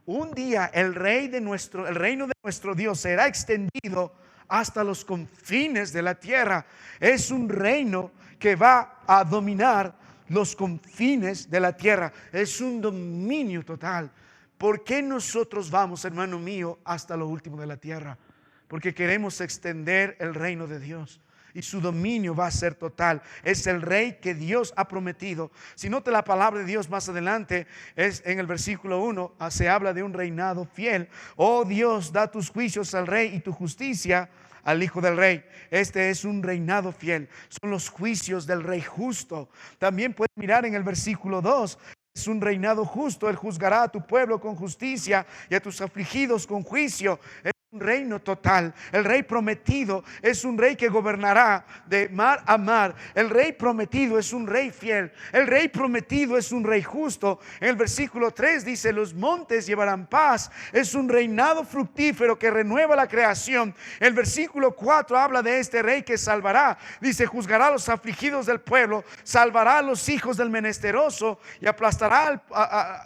un día el reino de nuestro Dios será extendido hasta los confines de la tierra. Es un reino que va a dominar los confines de la tierra. Es un dominio total. ¿Por qué nosotros vamos, hermano mío, hasta lo último de la tierra? Porque queremos extender el reino de Dios y su dominio va a ser total. Es el rey que Dios ha prometido. Si note la palabra de Dios más adelante, es en el versículo 1, se habla de un reinado fiel. Oh Dios, da tus juicios al rey y tu justicia al hijo del rey. Este es un reinado fiel. Son los juicios del rey justo. También puedes mirar en el versículo 2. Es un reinado justo. Él juzgará a tu pueblo con justicia y a tus afligidos con juicio. Es un reino total. El rey prometido es un rey que gobernará de mar a mar. El rey prometido es un rey fiel. El rey prometido es un rey justo. En el versículo 3 dice: los montes llevarán paz. Es un reinado fructífero que renueva la creación. El versículo 4 habla de este rey que salvará. Dice: juzgará a los afligidos del pueblo, salvará a los hijos del menesteroso y aplastará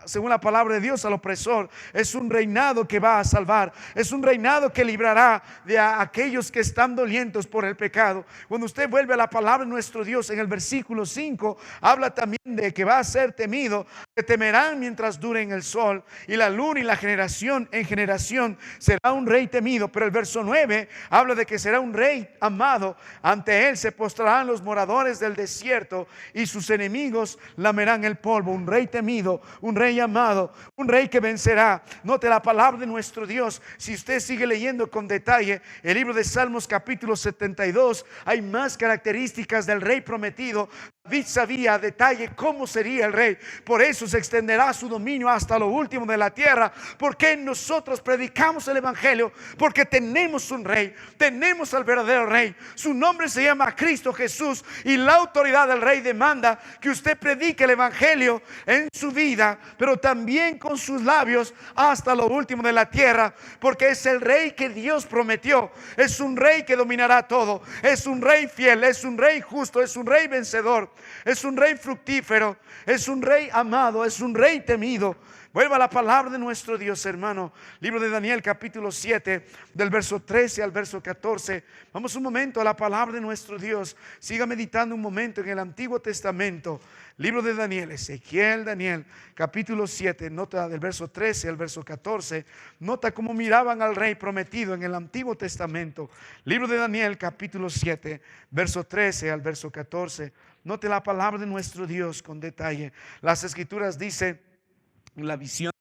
según la palabra de Dios al opresor. Es un reinado que va a salvar. Es un reinado que librará de aquellos que están dolientos por el pecado. Cuando usted vuelve a la palabra de nuestro Dios en el versículo 5, habla también de que va a ser temido, que temerán mientras duren el sol y la luna, y la generación en generación será un rey temido. Pero el verso 9 habla de que será un rey amado. Ante él se postrarán los moradores del desierto y sus enemigos lamerán el polvo. Un rey temido, un rey amado, un rey que vencerá. Note la palabra de nuestro Dios. Si usted sigue leyendo con detalle el libro de Salmos capítulo 72, hay más características del rey prometido. David sabía a detalle cómo sería el rey. Por eso se extenderá su dominio hasta lo último de la tierra. Porque nosotros predicamos el evangelio, porque tenemos un rey, tenemos al verdadero rey. Su nombre se llama Cristo Jesús, y la autoridad del rey demanda que usted predique el evangelio en su vida, pero también con sus labios hasta lo último de la tierra. Porque es el rey que Dios prometió. Es un rey que dominará todo. Es un rey fiel, es un rey justo, es un rey vencedor. Es un rey fructífero, es un rey amado, es un rey temido. Vuelva a la palabra de nuestro Dios, hermano. Libro de Daniel capítulo 7, del verso 13 al verso 14. Vamos un momento a la palabra de nuestro Dios. Siga meditando un momento en el Antiguo Testamento. Libro de Daniel, Daniel capítulo 7, nota del verso 13 al verso 14. Nota cómo miraban al rey prometido en el Antiguo Testamento. Libro de Daniel capítulo 7, verso 13 al verso 14. Note la palabra de nuestro Dios con detalle. Las Escrituras dicen: en la visión,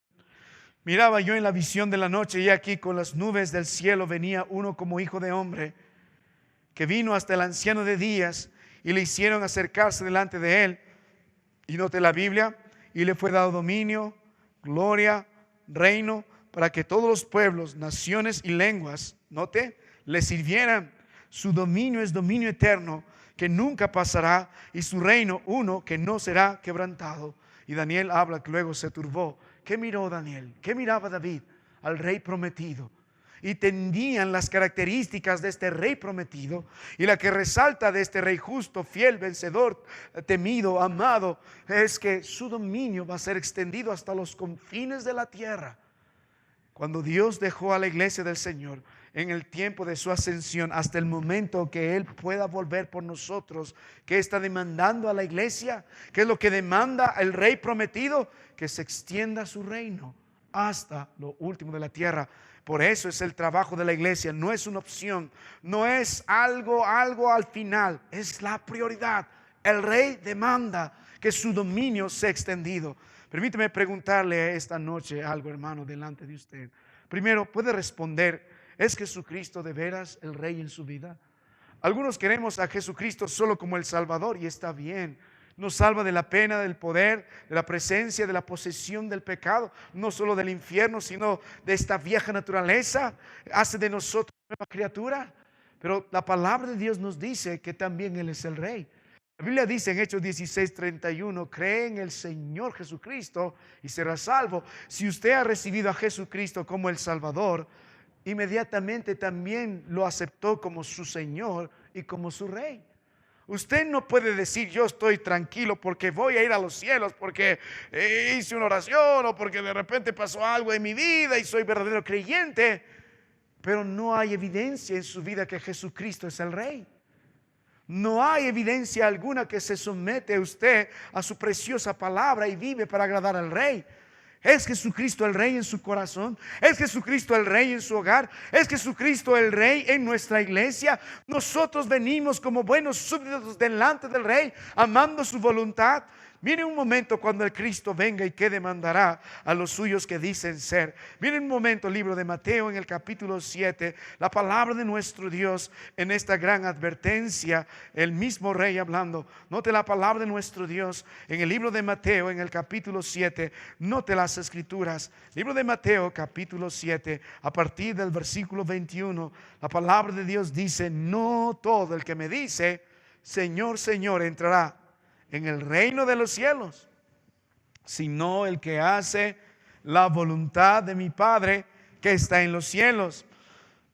miraba yo en la visión de la noche, y aquí con las nubes del cielo venía uno como hijo de hombre, que vino hasta el anciano de días, y le hicieron acercarse delante de él. Y note la Biblia: y le fue dado dominio, gloria, reino, para que todos los pueblos, naciones y lenguas, note, le sirvieran. Su dominio es dominio eterno, que nunca pasará, y su reino uno que no será quebrantado. Y Daniel habla que luego se turbó. ¿Qué miró Daniel? ¿Qué miraba David? Al rey prometido. Y tenían las características de este rey prometido. Y la que resalta de este rey justo, fiel, vencedor, temido, amado, es que su dominio va a ser extendido hasta los confines de la tierra. Cuando Dios dejó a la iglesia del Señor en el tiempo de su ascensión, hasta el momento que Él pueda volver por nosotros, ¿qué está demandando a la iglesia? ¿Qué es lo que demanda el rey prometido? Que se extienda su reino hasta lo último de la tierra. Por eso es el trabajo de la iglesia, no es una opción, no es algo al final, es la prioridad. El rey demanda que su dominio sea extendido. Permíteme preguntarle esta noche algo, hermano, delante de usted. Primero, ¿puede responder, ¿es Jesucristo de veras el rey en su vida? Algunos queremos a Jesucristo solo como el Salvador, y está bien. Nos salva de la pena, del poder, de la presencia, de la posesión del pecado, no solo del infierno, sino de esta vieja naturaleza. Hace de nosotros una nueva criatura. Pero la palabra de Dios nos dice que también Él es el Rey. La Biblia dice en Hechos 16:31, cree en el Señor Jesucristo y será salvo. Si usted ha recibido a Jesucristo como el Salvador, inmediatamente también lo aceptó como su Señor y como su Rey. Usted no puede decir yo estoy tranquilo porque voy a ir a los cielos, porque hice una oración o porque de repente pasó algo en mi vida y soy verdadero creyente, pero no hay evidencia en su vida que Jesucristo es el Rey. No hay evidencia alguna que se somete a usted a su preciosa palabra y vive para agradar al Rey. ¿Es Jesucristo el Rey en su corazón? ¿Es Jesucristo el Rey en su hogar? ¿Es Jesucristo el Rey en nuestra iglesia? Nosotros venimos como buenos súbditos delante del Rey, amando su voluntad. Viene un momento cuando el Cristo venga y que demandará a los suyos que dicen ser. Viene un momento, libro de Mateo en el capítulo 7, la palabra de nuestro Dios en esta gran advertencia, el mismo Rey hablando. Note la palabra de nuestro Dios en el libro de Mateo en el capítulo 7. Note las escrituras. Libro de Mateo capítulo 7, a partir del versículo 21, la palabra de Dios dice: no todo el que me dice Señor, Señor entrará en el reino de los cielos, sino el que hace la voluntad de mi Padre que está en los cielos.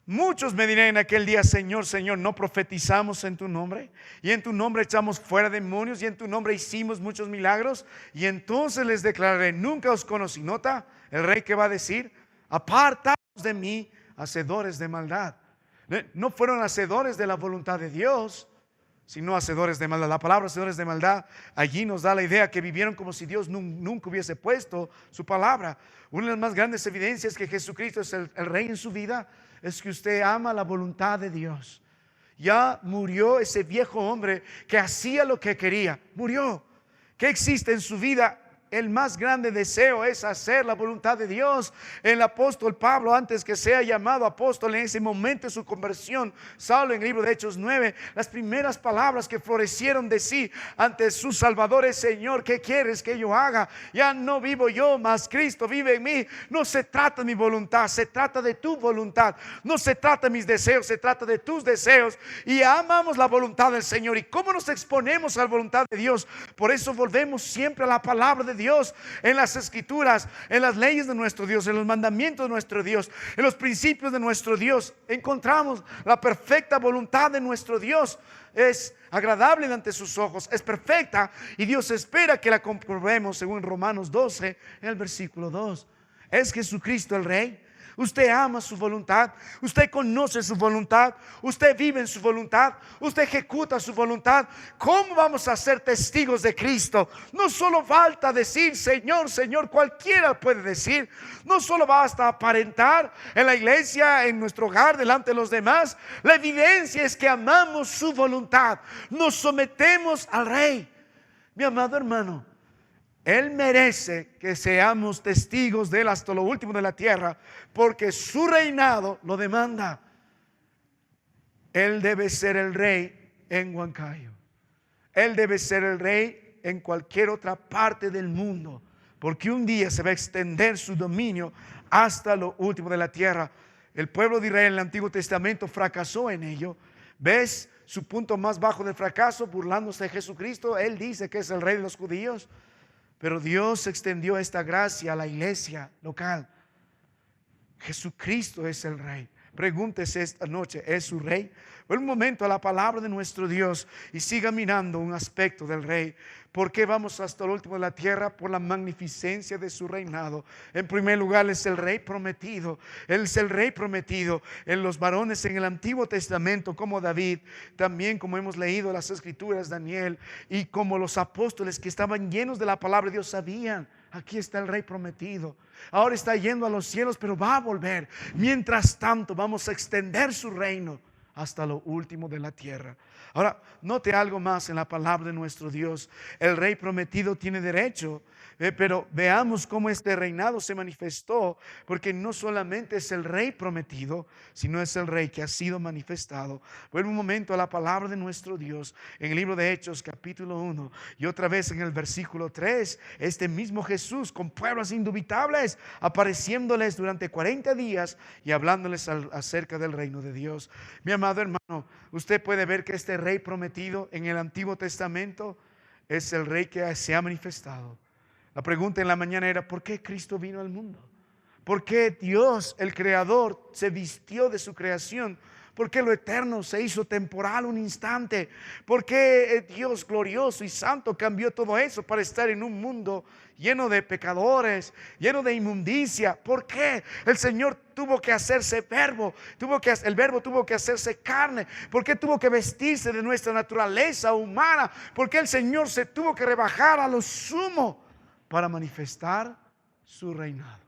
Muchos me dirán en aquel día: Señor, Señor, ¿no profetizamos en tu nombre? Y en tu nombre echamos fuera demonios, y en tu nombre hicimos muchos milagros. Y entonces les declararé: nunca os conocí. Nota el Rey que va a decir: apartaos de mí, hacedores de maldad. No fueron hacedores de la voluntad de Dios, sino hacedores de maldad. La palabra hacedores de maldad allí nos da la idea que vivieron como si Dios nunca hubiese puesto su palabra. Una de las más grandes evidencias que Jesucristo es el Rey en su vida es que usted ama la voluntad de Dios. Ya murió ese viejo hombre que hacía lo que quería. Murió. ¿Qué existe en su vida? El más grande deseo es hacer la voluntad de Dios. El apóstol Pablo, antes que sea llamado apóstol, en ese momento de su conversión, Saulo, en el libro de Hechos 9, las primeras palabras que florecieron de sí ante su Salvador es: Señor, ¿qué quieres que yo haga? Ya no vivo yo, mas Cristo vive en mí. No se trata de mi voluntad, se trata de tu voluntad. No se trata de mis deseos, se trata de tus deseos. Y amamos la voluntad del Señor. ¿Y cómo nos exponemos a la voluntad de Dios? Por eso volvemos siempre a la palabra de Dios, en las escrituras, en las leyes de nuestro Dios, en los mandamientos de nuestro Dios, en los principios de nuestro Dios. Encontramos la perfecta voluntad de nuestro Dios. Es agradable ante sus ojos, es perfecta, y Dios espera que la comprobemos, según Romanos 12, en el versículo 2. ¿Es Jesucristo el Rey? Usted ama su voluntad, usted conoce su voluntad, usted vive en su voluntad, usted ejecuta su voluntad. ¿Cómo vamos a ser testigos de Cristo? No solo falta decir Señor, Señor, cualquiera puede decir. No solo basta aparentar en la iglesia, en nuestro hogar, delante de los demás. La evidencia es que amamos su voluntad, nos sometemos al Rey. Mi amado hermano, Él merece que seamos testigos de Él hasta lo último de la tierra, porque su reinado lo demanda. Él debe ser el Rey en Huancayo. Él debe ser el Rey en cualquier otra parte del mundo, porque un día se va a extender su dominio hasta lo último de la tierra. El pueblo de Israel en el Antiguo Testamento fracasó en ello. ¿Ves su punto más bajo del fracaso? Burlándose de Jesucristo. Él dice que es el Rey de los judíos. Pero Dios extendió esta gracia a la iglesia local. Jesucristo es el Rey. Pregúntese esta noche: ¿es su Rey? Por un momento a la palabra de nuestro Dios y siga mirando un aspecto del Rey. ¿Por qué vamos hasta el último de la tierra? Por la magnificencia de su reinado. En primer lugar, Él es el Rey prometido. Él es el Rey prometido en los varones en el Antiguo Testamento, como David, también como hemos leído las Escrituras, Daniel, y como los apóstoles que estaban llenos de la palabra de Dios sabían Aquí está el Rey prometido. Ahora está yendo a los cielos, pero va a volver. Mientras tanto, vamos a extender su reino hasta lo último de la tierra. Ahora, note algo más en la palabra de nuestro Dios. El Rey prometido tiene derecho, pero veamos cómo este reinado se manifestó, porque no solamente es el Rey prometido, sino es el Rey que ha sido manifestado. Vuelve un momento a la palabra de nuestro Dios en el libro de Hechos capítulo 1 y otra vez en el versículo 3, este mismo Jesús con pruebas indubitables apareciéndoles durante 40 días y hablándoles acerca del reino de Dios. Mi amado hermano, usted puede ver que este Rey prometido en el Antiguo Testamento es el Rey que se ha manifestado. La pregunta en la mañana era: ¿por qué Cristo vino al mundo? ¿Por qué Dios, el Creador, se vistió de su creación? ¿Por qué lo eterno se hizo temporal un instante? ¿Por qué Dios glorioso y santo cambió todo eso para estar en un mundo lleno de pecadores, lleno de inmundicia? ¿Por qué el Señor tuvo que hacerse verbo? El verbo tuvo que hacerse carne. ¿Por qué tuvo que vestirse de nuestra naturaleza humana? ¿Por qué el Señor se tuvo que rebajar a lo sumo para manifestar su reinado?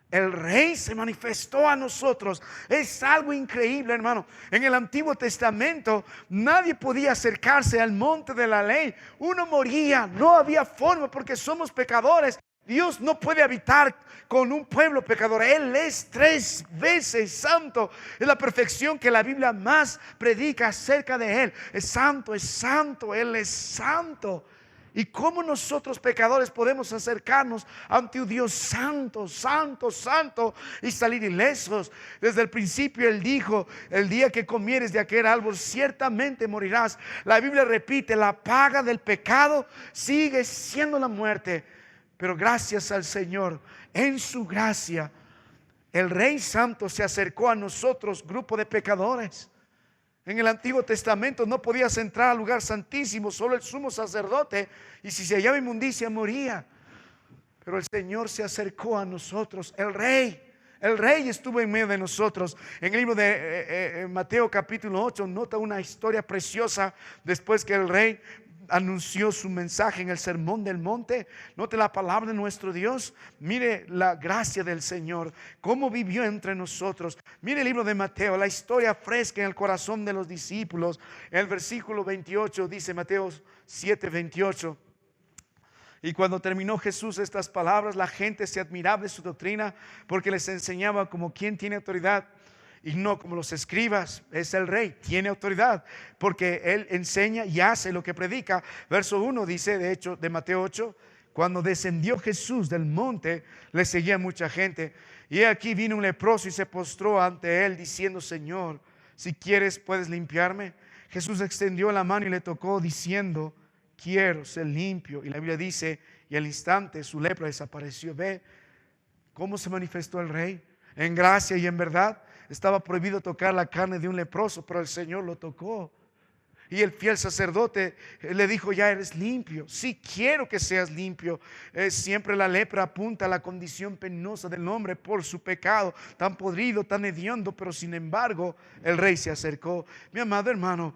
El Rey se manifestó a nosotros. Es algo increíble, hermano. En el Antiguo Testamento nadie podía acercarse al monte de la ley. Uno moría, no había forma porque somos pecadores. Dios no puede habitar con un pueblo pecador. Él es 3 veces santo. Es la perfección que la Biblia más predica acerca de Él. Es santo, Él es santo. ¿Y cómo nosotros pecadores podemos acercarnos ante un Dios santo, santo, santo y salir ilesos? Desde el principio Él dijo: el día que comieres de aquel árbol ciertamente morirás. La Biblia repite: la paga del pecado sigue siendo la muerte. Pero gracias al Señor, en su gracia, el Rey Santo se acercó a nosotros, grupo de pecadores. En el Antiguo Testamento no podías entrar al lugar santísimo, solo el sumo sacerdote, y si se hallaba inmundicia moría. Pero el Señor se acercó a nosotros. El Rey estuvo en medio de nosotros. En el libro de Mateo capítulo 8 nota una historia preciosa después que el Rey anunció su mensaje en el Sermón del Monte. Note la palabra de nuestro Dios. Mire la gracia del Señor, cómo vivió entre nosotros. Mire el libro de Mateo, la historia fresca en el corazón de los discípulos. El versículo 28 dice, Mateo 7:28: y cuando terminó Jesús estas palabras, la gente se admiraba de su doctrina, porque les enseñaba como quien tiene autoridad y no como los escribas. Es el Rey, tiene autoridad, porque Él enseña y hace lo que predica. Verso 1 dice, de hecho, de Mateo 8: cuando descendió Jesús del monte, le seguía mucha gente. Y aquí vino un leproso y se postró ante Él, diciendo: Señor, si quieres, puedes limpiarme. Jesús extendió la mano y le tocó, diciendo: quiero ser limpio. Y la Biblia dice, y al instante su lepra desapareció. Ve cómo se manifestó el Rey, en gracia y en verdad. Estaba prohibido tocar la carne de un leproso, pero el Señor lo tocó. Y el fiel sacerdote le dijo: ya eres limpio. Sí, quiero que seas limpio. Siempre la lepra apunta a la condición penosa del hombre por su pecado, tan podrido, tan hediondo. Pero sin embargo el Rey se acercó. Mi amado hermano,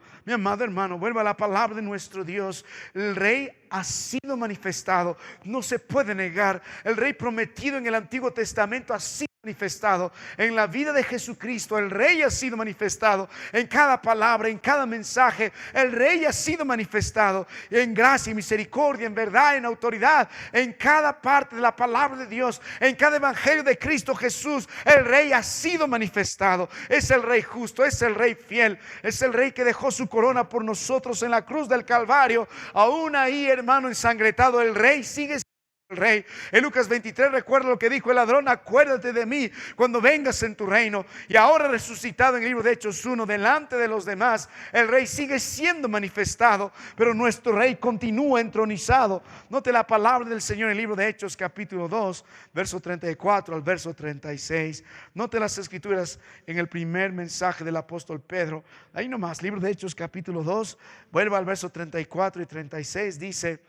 vuelva a la palabra de nuestro Dios. El Rey ha sido manifestado, no se puede negar. El Rey prometido en el Antiguo Testamento ha sido manifestado en la vida de Jesucristo. El Rey ha sido manifestado en cada palabra, en cada mensaje. El Rey ha sido manifestado en gracia y misericordia, en verdad, en autoridad, en cada parte de la palabra de Dios, en cada evangelio de Cristo Jesús. El Rey ha sido manifestado. Es el Rey justo, es el Rey fiel, es el Rey que dejó su corona por nosotros en la cruz del Calvario. Aún ahí, hermano, ensangretado, el Rey sigue siendo el Rey. En Lucas 23 recuerda lo que dijo el ladrón: acuérdate de mí cuando vengas en tu reino. Y ahora resucitado en el libro de Hechos 1, delante de los demás, el Rey sigue siendo manifestado, pero nuestro Rey continúa entronizado. Note la palabra del Señor en el libro de Hechos capítulo 2, verso 34 al verso 36. Note las escrituras en el primer mensaje del apóstol Pedro. Ahí nomás, libro de Hechos capítulo 2, vuelva al verso 34 y 36. Dice: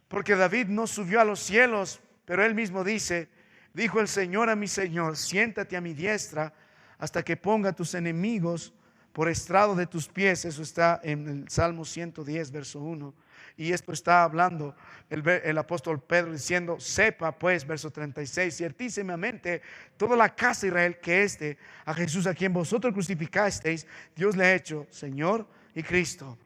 porque David no subió a los cielos, pero él mismo dice: dijo el Señor a mi Señor, siéntate a mi diestra hasta que ponga a tus enemigos por estrado de tus pies. Eso está en el Salmo 110, verso 1. Y esto está hablando el apóstol Pedro diciendo: sepa pues, verso 36, ciertísimamente toda la casa de Israel que a Jesús a quien vosotros crucificasteis, Dios le ha hecho Señor y Cristo.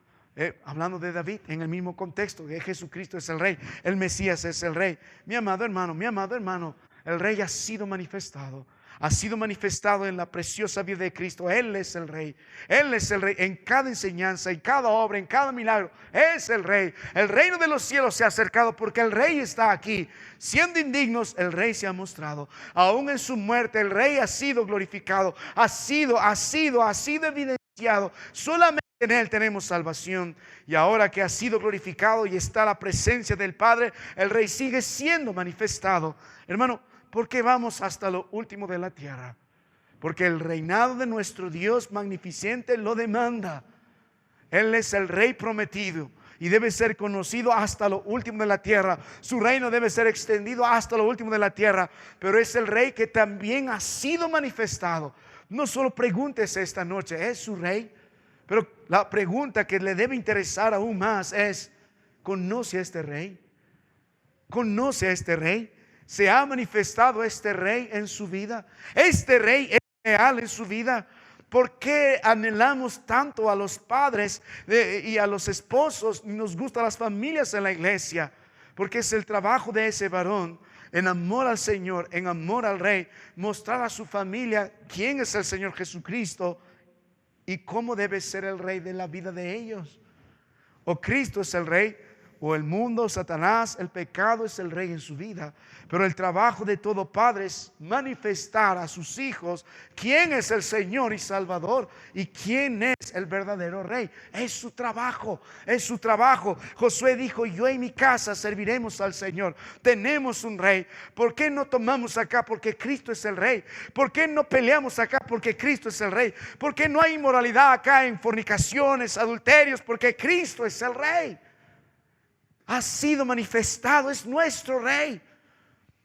Hablando de David en el mismo contexto, que Jesucristo es el Rey, el Mesías es el Rey. Mi amado hermano, el Rey ha sido manifestado. Ha sido manifestado en la preciosa vida de Cristo. Él es el Rey. Él es el Rey en cada enseñanza, en cada obra, en cada milagro. Es el Rey. El reino de los cielos se ha acercado porque el Rey está aquí. Siendo indignos, el Rey se ha mostrado. Aún en su muerte, el Rey ha sido glorificado. Ha sido evidenciado. Solamente en Él tenemos salvación. Y ahora que ha sido glorificado y está la presencia del Padre, el Rey sigue siendo manifestado. Hermano, ¿por qué vamos hasta lo último de la tierra? Porque el reinado de nuestro Dios magnificente lo demanda. Él es el Rey prometido y debe ser conocido hasta lo último de la tierra. Su reino debe ser extendido hasta lo último de la tierra. Pero es el Rey que también ha sido manifestado. No solo pregúntese esta noche, ¿es su Rey? Pero la pregunta que le debe interesar aún más es: ¿conoce a este Rey? ¿Conoce a este Rey? ¿Se ha manifestado este Rey en su vida? ¿Este Rey es real en su vida? ¿Por qué anhelamos tanto a los padres y a los esposos y nos gustan las familias en la iglesia? Porque es el trabajo de ese varón, en amor al Señor, en amor al Rey, mostrar a su familia quién es el Señor Jesucristo y cómo debe ser el Rey de la vida de ellos. O Cristo es el Rey, o el mundo, Satanás, el pecado es el rey en su vida. Pero el trabajo de todo padre es manifestar a sus hijos quién es el Señor y Salvador y quién es el verdadero Rey. Es su trabajo, es su trabajo. Josué dijo: yo y mi casa serviremos al Señor. Tenemos un Rey. ¿Por qué no tomamos acá? Porque Cristo es el Rey. ¿Por qué no peleamos acá? Porque Cristo es el Rey. ¿Por qué no hay inmoralidad acá en fornicaciones, adulterios? Porque Cristo es el Rey. Ha sido manifestado, es nuestro Rey.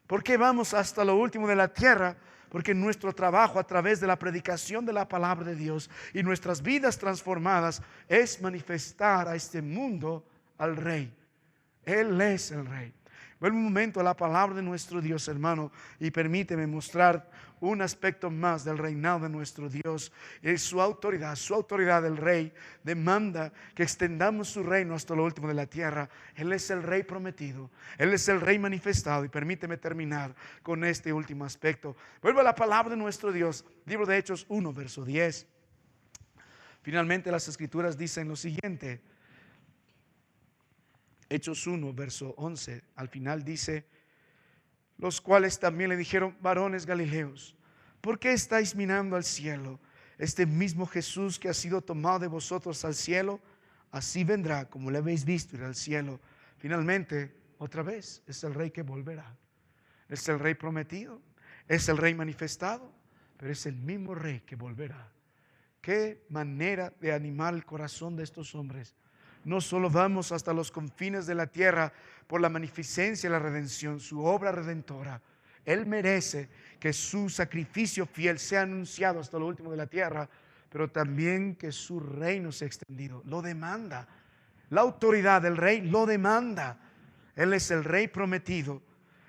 ¿Por qué vamos hasta lo último de la tierra? Porque nuestro trabajo a través de la predicación de la palabra de Dios y nuestras vidas transformadas es manifestar a este mundo al Rey. Él es el Rey. Vuelve un momento a la palabra de nuestro Dios, hermano, y permíteme mostrar un aspecto más del reinado de nuestro Dios. Es su autoridad del Rey demanda que extendamos su reino hasta lo último de la tierra. Él es el Rey prometido, Él es el Rey manifestado. Y permíteme terminar con este último aspecto. Vuelve a la palabra de nuestro Dios, libro de Hechos 1, verso 10. Finalmente las Escrituras dicen lo siguiente. Hechos 1, verso 11, al final dice: los cuales también le dijeron: varones galileos, ¿por qué estáis mirando al cielo? Este mismo Jesús que ha sido tomado de vosotros al cielo, así vendrá como le habéis visto ir al cielo. Finalmente, otra vez, es el Rey que volverá. Es el Rey prometido, es el Rey manifestado, pero es el mismo Rey que volverá. Qué manera de animar el corazón de estos hombres. No solo vamos hasta los confines de la tierra por la magnificencia y la redención, su obra redentora. Él merece que su sacrificio fiel sea anunciado hasta lo último de la tierra, pero también que su reino sea extendido. Lo demanda. La autoridad del Rey lo demanda. Él es el Rey prometido.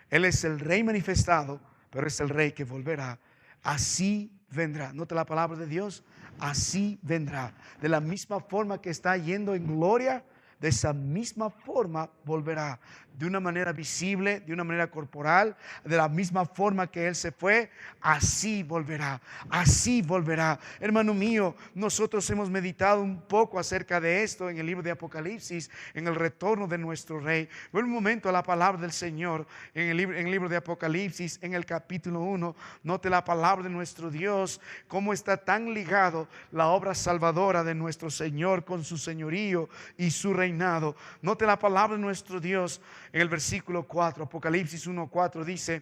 Él es el Rey manifestado, pero es el Rey que volverá. Así vendrá. Nota la palabra de Dios. Así vendrá. De la misma forma que está yendo en gloria, de esa misma forma volverá. De una manera visible, de una manera corporal, de la misma forma que Él se fue, así volverá. Así volverá. Hermano mío, nosotros hemos meditado un poco acerca de esto en el libro de Apocalipsis, en el retorno de nuestro Rey. Vuelve un momento a la palabra del Señor en el libro de Apocalipsis, en el capítulo 1. Note la palabra de nuestro Dios, cómo está tan ligado la obra salvadora de nuestro Señor con su señorío y su reinado. Note la palabra de nuestro Dios en el versículo 4, Apocalipsis 1:4 dice: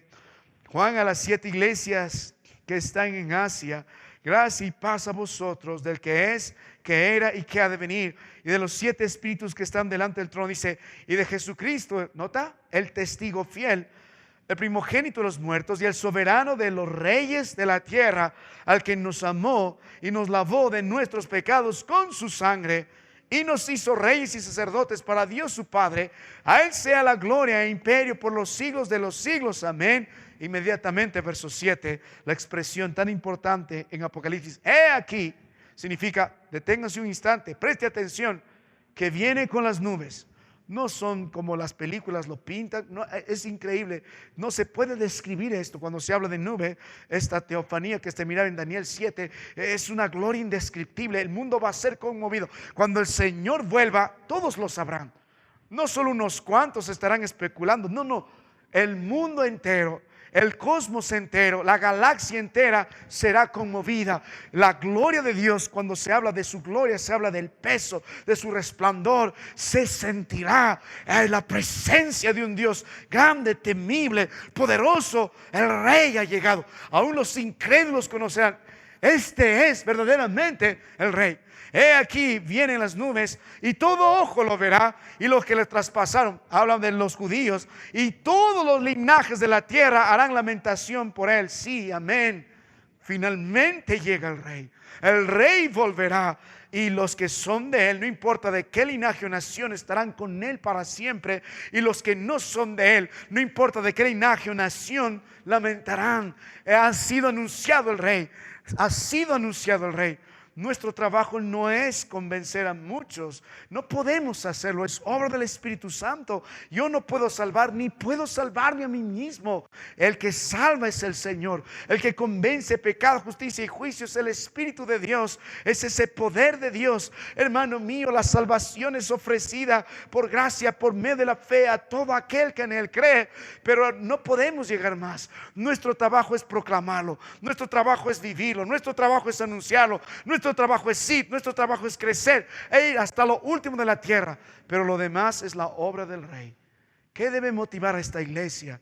Juan a las 7 iglesias que están en Asia, gracia y paz a vosotros, del que es, que era y que ha de venir, y de los 7 espíritus que están delante del trono, dice, y de Jesucristo, nota, el testigo fiel, el primogénito de los muertos y el soberano de los reyes de la tierra, al que nos amó y nos lavó de nuestros pecados con su sangre, y nos hizo reyes y sacerdotes para Dios su Padre. A Él sea la gloria e imperio por los siglos de los siglos. Amén. Inmediatamente, verso 7, la expresión tan importante en Apocalipsis. He aquí, significa, deténgase un instante, preste atención, que viene con las nubes. No son como las películas lo pintan, no, es increíble. No se puede describir esto cuando se habla de nube. Esta teofanía que mirar en Daniel 7 es una gloria indescriptible. El mundo va a ser conmovido. Cuando el Señor vuelva, todos lo sabrán. No solo unos cuantos estarán especulando. No, el mundo entero, el cosmos entero, la galaxia entera será conmovida. La gloria de Dios, cuando se habla de su gloria, se habla del peso, de su resplandor. Se sentirá la presencia de un Dios grande, temible, poderoso. El Rey ha llegado. Aún los incrédulos conocerán. Este es verdaderamente el Rey. He aquí vienen las nubes y todo ojo lo verá, y los que le traspasaron, hablan de los judíos, y todos los linajes de la tierra harán lamentación por él. Sí, amén. Finalmente llega el Rey. El Rey volverá, y los que son de él, no importa de qué linaje o nación, estarán con él para siempre. Y los que no son de él, no importa de qué linaje o nación, lamentarán. Ha sido anunciado el Rey. Ha sido anunciado el Rey. Nuestro trabajo no es convencer a muchos. No podemos hacerlo. Es obra del Espíritu Santo. Yo no puedo salvar, ni puedo salvarme a mí mismo. El que salva es el Señor. El que convence pecado, justicia y juicio es el Espíritu de Dios. Es ese poder de Dios. Hermano mío, la salvación es ofrecida por gracia, por medio de la fe a todo aquel que en él cree. Pero no podemos llegar más. Nuestro trabajo es proclamarlo. Nuestro trabajo es vivirlo. Nuestro trabajo es anunciarlo. Nuestro trabajo es nuestro trabajo es crecer e ir hasta lo último de la tierra. Pero lo demás es la obra del Rey. ¿Qué debe motivar a esta iglesia?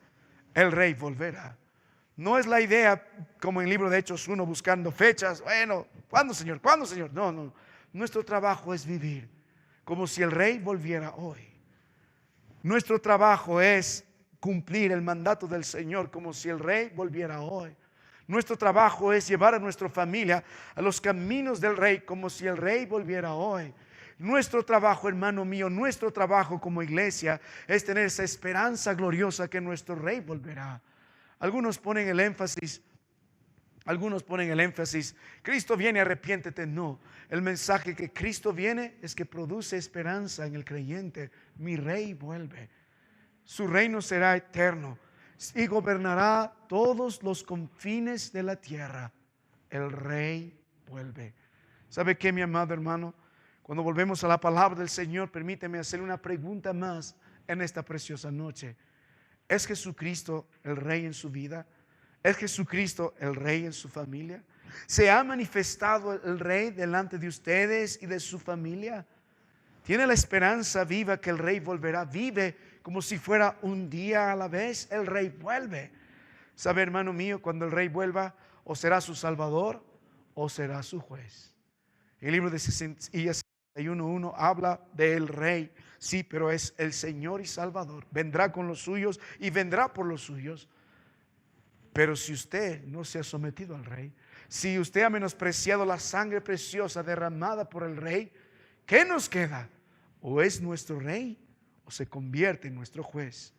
El Rey volverá. No es la idea como en el libro de Hechos 1 buscando fechas. Bueno, ¿cuándo, Señor? ¿Cuándo, Señor? No. Nuestro trabajo es vivir como si el Rey volviera hoy. Nuestro trabajo es cumplir el mandato del Señor como si el Rey volviera hoy. Nuestro trabajo es llevar a nuestra familia a los caminos del Rey como si el Rey volviera hoy. Nuestro trabajo, hermano mío, nuestro trabajo como iglesia es tener esa esperanza gloriosa que nuestro Rey volverá. Algunos ponen el énfasis, Cristo viene, arrepiéntete. No, el mensaje que Cristo viene es que produce esperanza en el creyente. Mi Rey vuelve. Su reino será eterno y gobernará todos los confines de la tierra. El Rey vuelve. ¿Sabe qué, mi amado hermano? Cuando volvemos a la palabra del Señor, permíteme hacer una pregunta más en esta preciosa noche. ¿Es Jesucristo el Rey en su vida? ¿Es Jesucristo el Rey en su familia? ¿Se ha manifestado el Rey delante de ustedes y de su familia? ¿Tiene la esperanza viva que el Rey volverá? Vive como si fuera un día a la vez. El Rey vuelve. ¿Sabe, hermano mío? Cuando el Rey vuelva, o será su Salvador o será su juez. El libro de Isaías 61:1 habla del Rey. Sí, pero es el Señor y Salvador. Vendrá con los suyos y vendrá por los suyos. Pero si usted no se ha sometido al Rey, si usted ha menospreciado la sangre preciosa derramada por el Rey, ¿qué nos queda? O es nuestro Rey o se convierte en nuestro juez.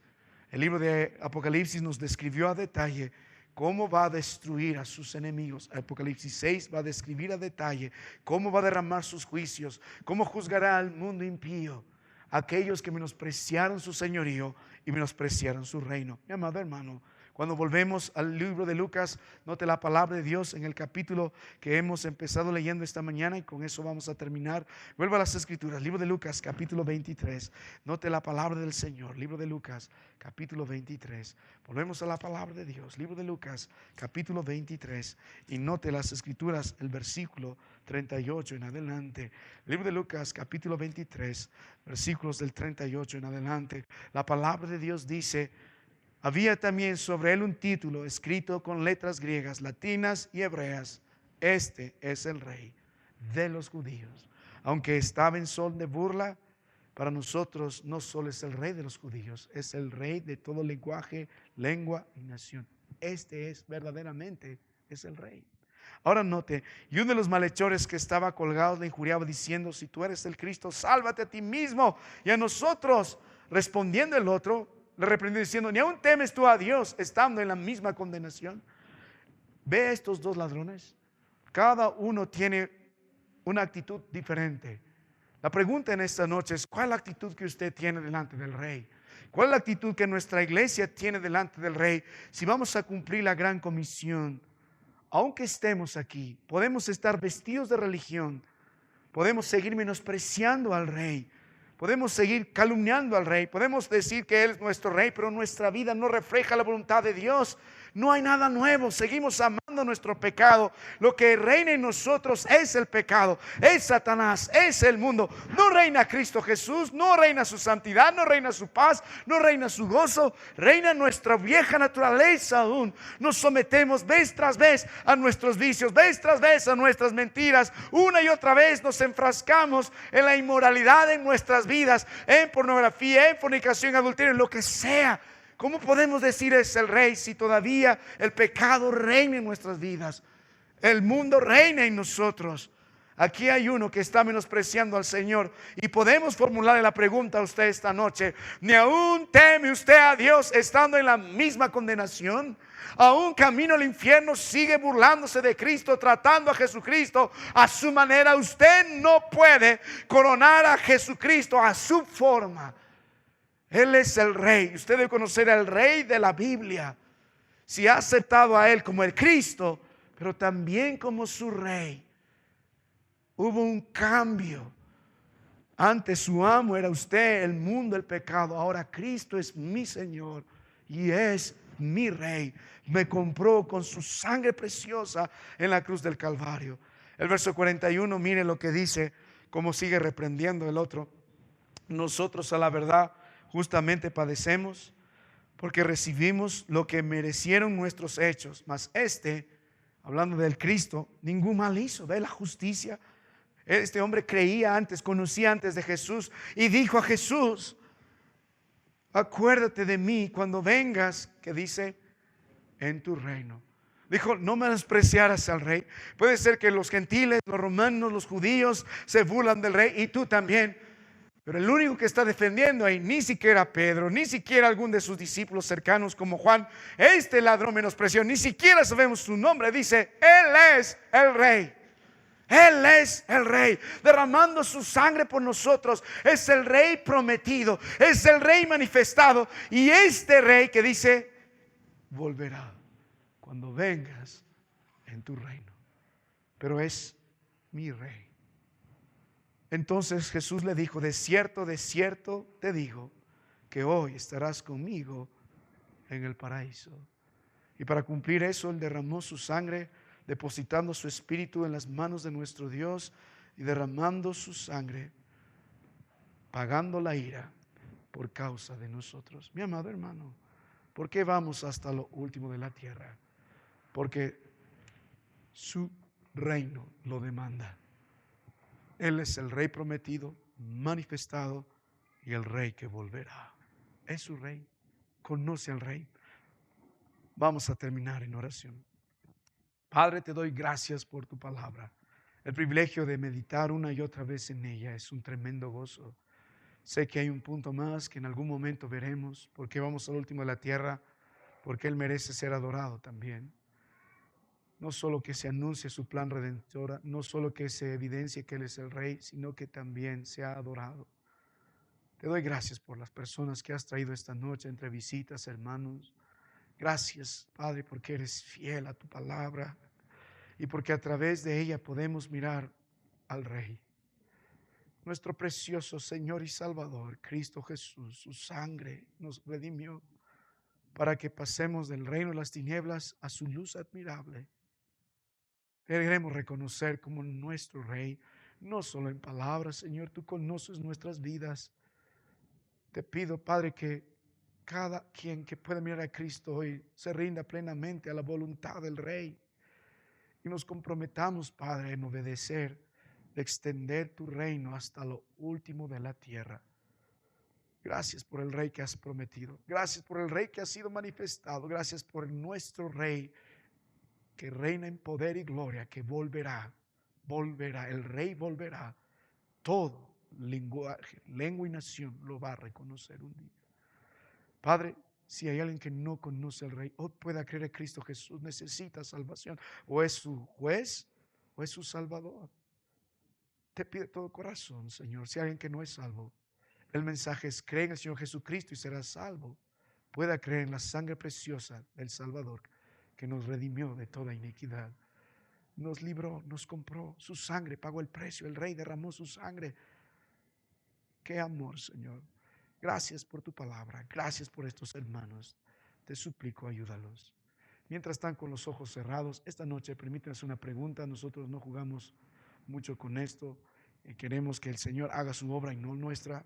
El libro de Apocalipsis nos describió a detalle cómo va a destruir a sus enemigos. Apocalipsis 6 va a describir a detalle cómo va a derramar sus juicios, cómo juzgará al mundo impío, aquellos que menospreciaron su señorío y menospreciaron su reino. Mi amado hermano, cuando volvemos al libro de Lucas, note la palabra de Dios en el capítulo que hemos empezado leyendo esta mañana, y con eso vamos a terminar. Vuelva a las Escrituras, libro de Lucas, capítulo 23. Note la palabra del Señor, libro de Lucas, capítulo 23. Volvemos a la palabra de Dios, libro de Lucas, capítulo 23. Y note las Escrituras, el versículo 38 en adelante. Libro de Lucas, capítulo 23, versículos del 38 en adelante. La palabra de Dios dice: había también sobre él un título escrito con letras griegas, latinas y hebreas: este es el Rey de los judíos. Aunque estaba en son de burla, para nosotros no solo es el Rey de los judíos, es el Rey de todo lenguaje, lengua y nación. Este es verdaderamente, es el Rey. Ahora note, y uno de los malhechores que estaba colgado le injuriaba diciendo: si tú eres el Cristo, sálvate a ti mismo y a nosotros. Respondiendo el otro, le reprendió diciendo: ni aún temes tú a Dios, estando en la misma condenación. Ve a estos dos ladrones. Cada uno tiene una actitud diferente. La pregunta en esta noche es: ¿cuál es la actitud que usted tiene delante del Rey? ¿Cuál es la actitud que nuestra iglesia tiene delante del Rey? Si vamos a cumplir la gran comisión, aunque estemos aquí, podemos estar vestidos de religión, podemos seguir menospreciando al Rey, podemos seguir calumniando al Rey, podemos decir que Él es nuestro Rey, pero nuestra vida no refleja la voluntad de Dios. No hay nada nuevo, seguimos amando nuestro pecado. Lo que reina en nosotros es el pecado, es Satanás, es el mundo. No reina Cristo Jesús, no reina su santidad, no reina su paz, no reina su gozo. Reina nuestra vieja naturaleza aún. Nos sometemos vez tras vez a nuestros vicios, vez tras vez a nuestras mentiras. Una y otra vez nos enfrascamos en la inmoralidad en nuestras vidas, en pornografía, en fornicación, en adulterio, en lo que sea. ¿Cómo podemos decir es el Rey si todavía el pecado reina en nuestras vidas? El mundo reina en nosotros. Aquí hay uno que está menospreciando al Señor, y podemos formularle la pregunta a usted esta noche: ¿ni aún teme usted a Dios estando en la misma condenación? Aún camino al infierno, sigue burlándose de Cristo, tratando a Jesucristo a su manera. Usted no puede coronar a Jesucristo a su forma. Él es el Rey. Usted debe conocer al Rey de la Biblia. Si ha aceptado a Él como el Cristo, pero también como su Rey. Hubo un cambio. Antes su amo era usted, el mundo, el pecado. Ahora Cristo es mi Señor y es mi Rey. Me compró con su sangre preciosa en la cruz del Calvario. El verso 41, mire lo que dice, como sigue reprendiendo el otro. Nosotros a la verdad justamente padecemos, porque recibimos lo que merecieron nuestros hechos. Mas hablando del Cristo, ningún mal hizo. Ve la justicia. Este hombre creía antes, conocía antes de Jesús, y dijo a Jesús: acuérdate de mí cuando vengas, que dice, en tu reino. Dijo: no menospreciarás al Rey. Puede ser que los gentiles, los romanos, los judíos se burlan del Rey, y tú también. Pero el único que está defendiendo ahí, ni siquiera Pedro, ni siquiera algún de sus discípulos cercanos como Juan. Este ladrón menospreció, ni siquiera sabemos su nombre. Dice: Él es el Rey. Él es el Rey, derramando su sangre por nosotros. Es el Rey prometido, es el Rey manifestado. Y este Rey que dice: volverá cuando vengas en tu reino. Pero es mi Rey. Entonces Jesús le dijo: de cierto te digo, que hoy estarás conmigo en el paraíso. Y para cumplir eso, Él derramó su sangre, depositando su espíritu en las manos de nuestro Dios y derramando su sangre, pagando la ira por causa de nosotros. Mi amado hermano, ¿por qué vamos hasta lo último de la tierra? Porque su reino lo demanda. Él es el Rey prometido, manifestado, y el Rey que volverá. Es su Rey. Conoce al Rey. Vamos a terminar en oración. Padre, te doy gracias por tu palabra. El privilegio de meditar una y otra vez en ella es un tremendo gozo. Sé que hay un punto más que en algún momento veremos, porque vamos al último de la tierra, porque Él merece ser adorado también. No solo que se anuncie su plan redentor, no solo que se evidencie que Él es el Rey, sino que también sea adorado. Te doy gracias por las personas que has traído esta noche entre visitas, hermanos. Gracias, Padre, porque eres fiel a tu palabra y porque a través de ella podemos mirar al Rey. Nuestro precioso Señor y Salvador, Cristo Jesús. Su sangre nos redimió para que pasemos del reino de las tinieblas a su luz admirable. Queremos reconocer como nuestro Rey, no solo en palabras. Señor, tú conoces nuestras vidas. Te pido, Padre, que cada quien que pueda mirar a Cristo hoy se rinda plenamente a la voluntad del Rey. Y nos comprometamos, Padre, en obedecer, de extender tu reino hasta lo último de la tierra. Gracias por el Rey que has prometido. Gracias por el Rey que ha sido manifestado. Gracias por nuestro Rey que reina en poder y gloria, que volverá, el Rey volverá. Todo lenguaje, lengua y nación lo va a reconocer un día. Padre, si hay alguien que no conoce al Rey o pueda creer en Cristo Jesús, necesita salvación, o es su juez o es su salvador, te pido de todo corazón, Señor, si hay alguien que no es salvo, el mensaje es: cree en el Señor Jesucristo y serás salvo. Pueda creer en la sangre preciosa del Salvador, que nos redimió de toda iniquidad, nos libró, nos compró, su sangre pagó el precio, el Rey derramó su sangre. Qué amor, Señor. Gracias por tu palabra, gracias por estos hermanos. Te suplico, ayúdalos. Mientras están con los ojos cerrados, esta noche permítanos una pregunta. Nosotros no jugamos mucho con esto. Queremos que el Señor haga su obra y no nuestra.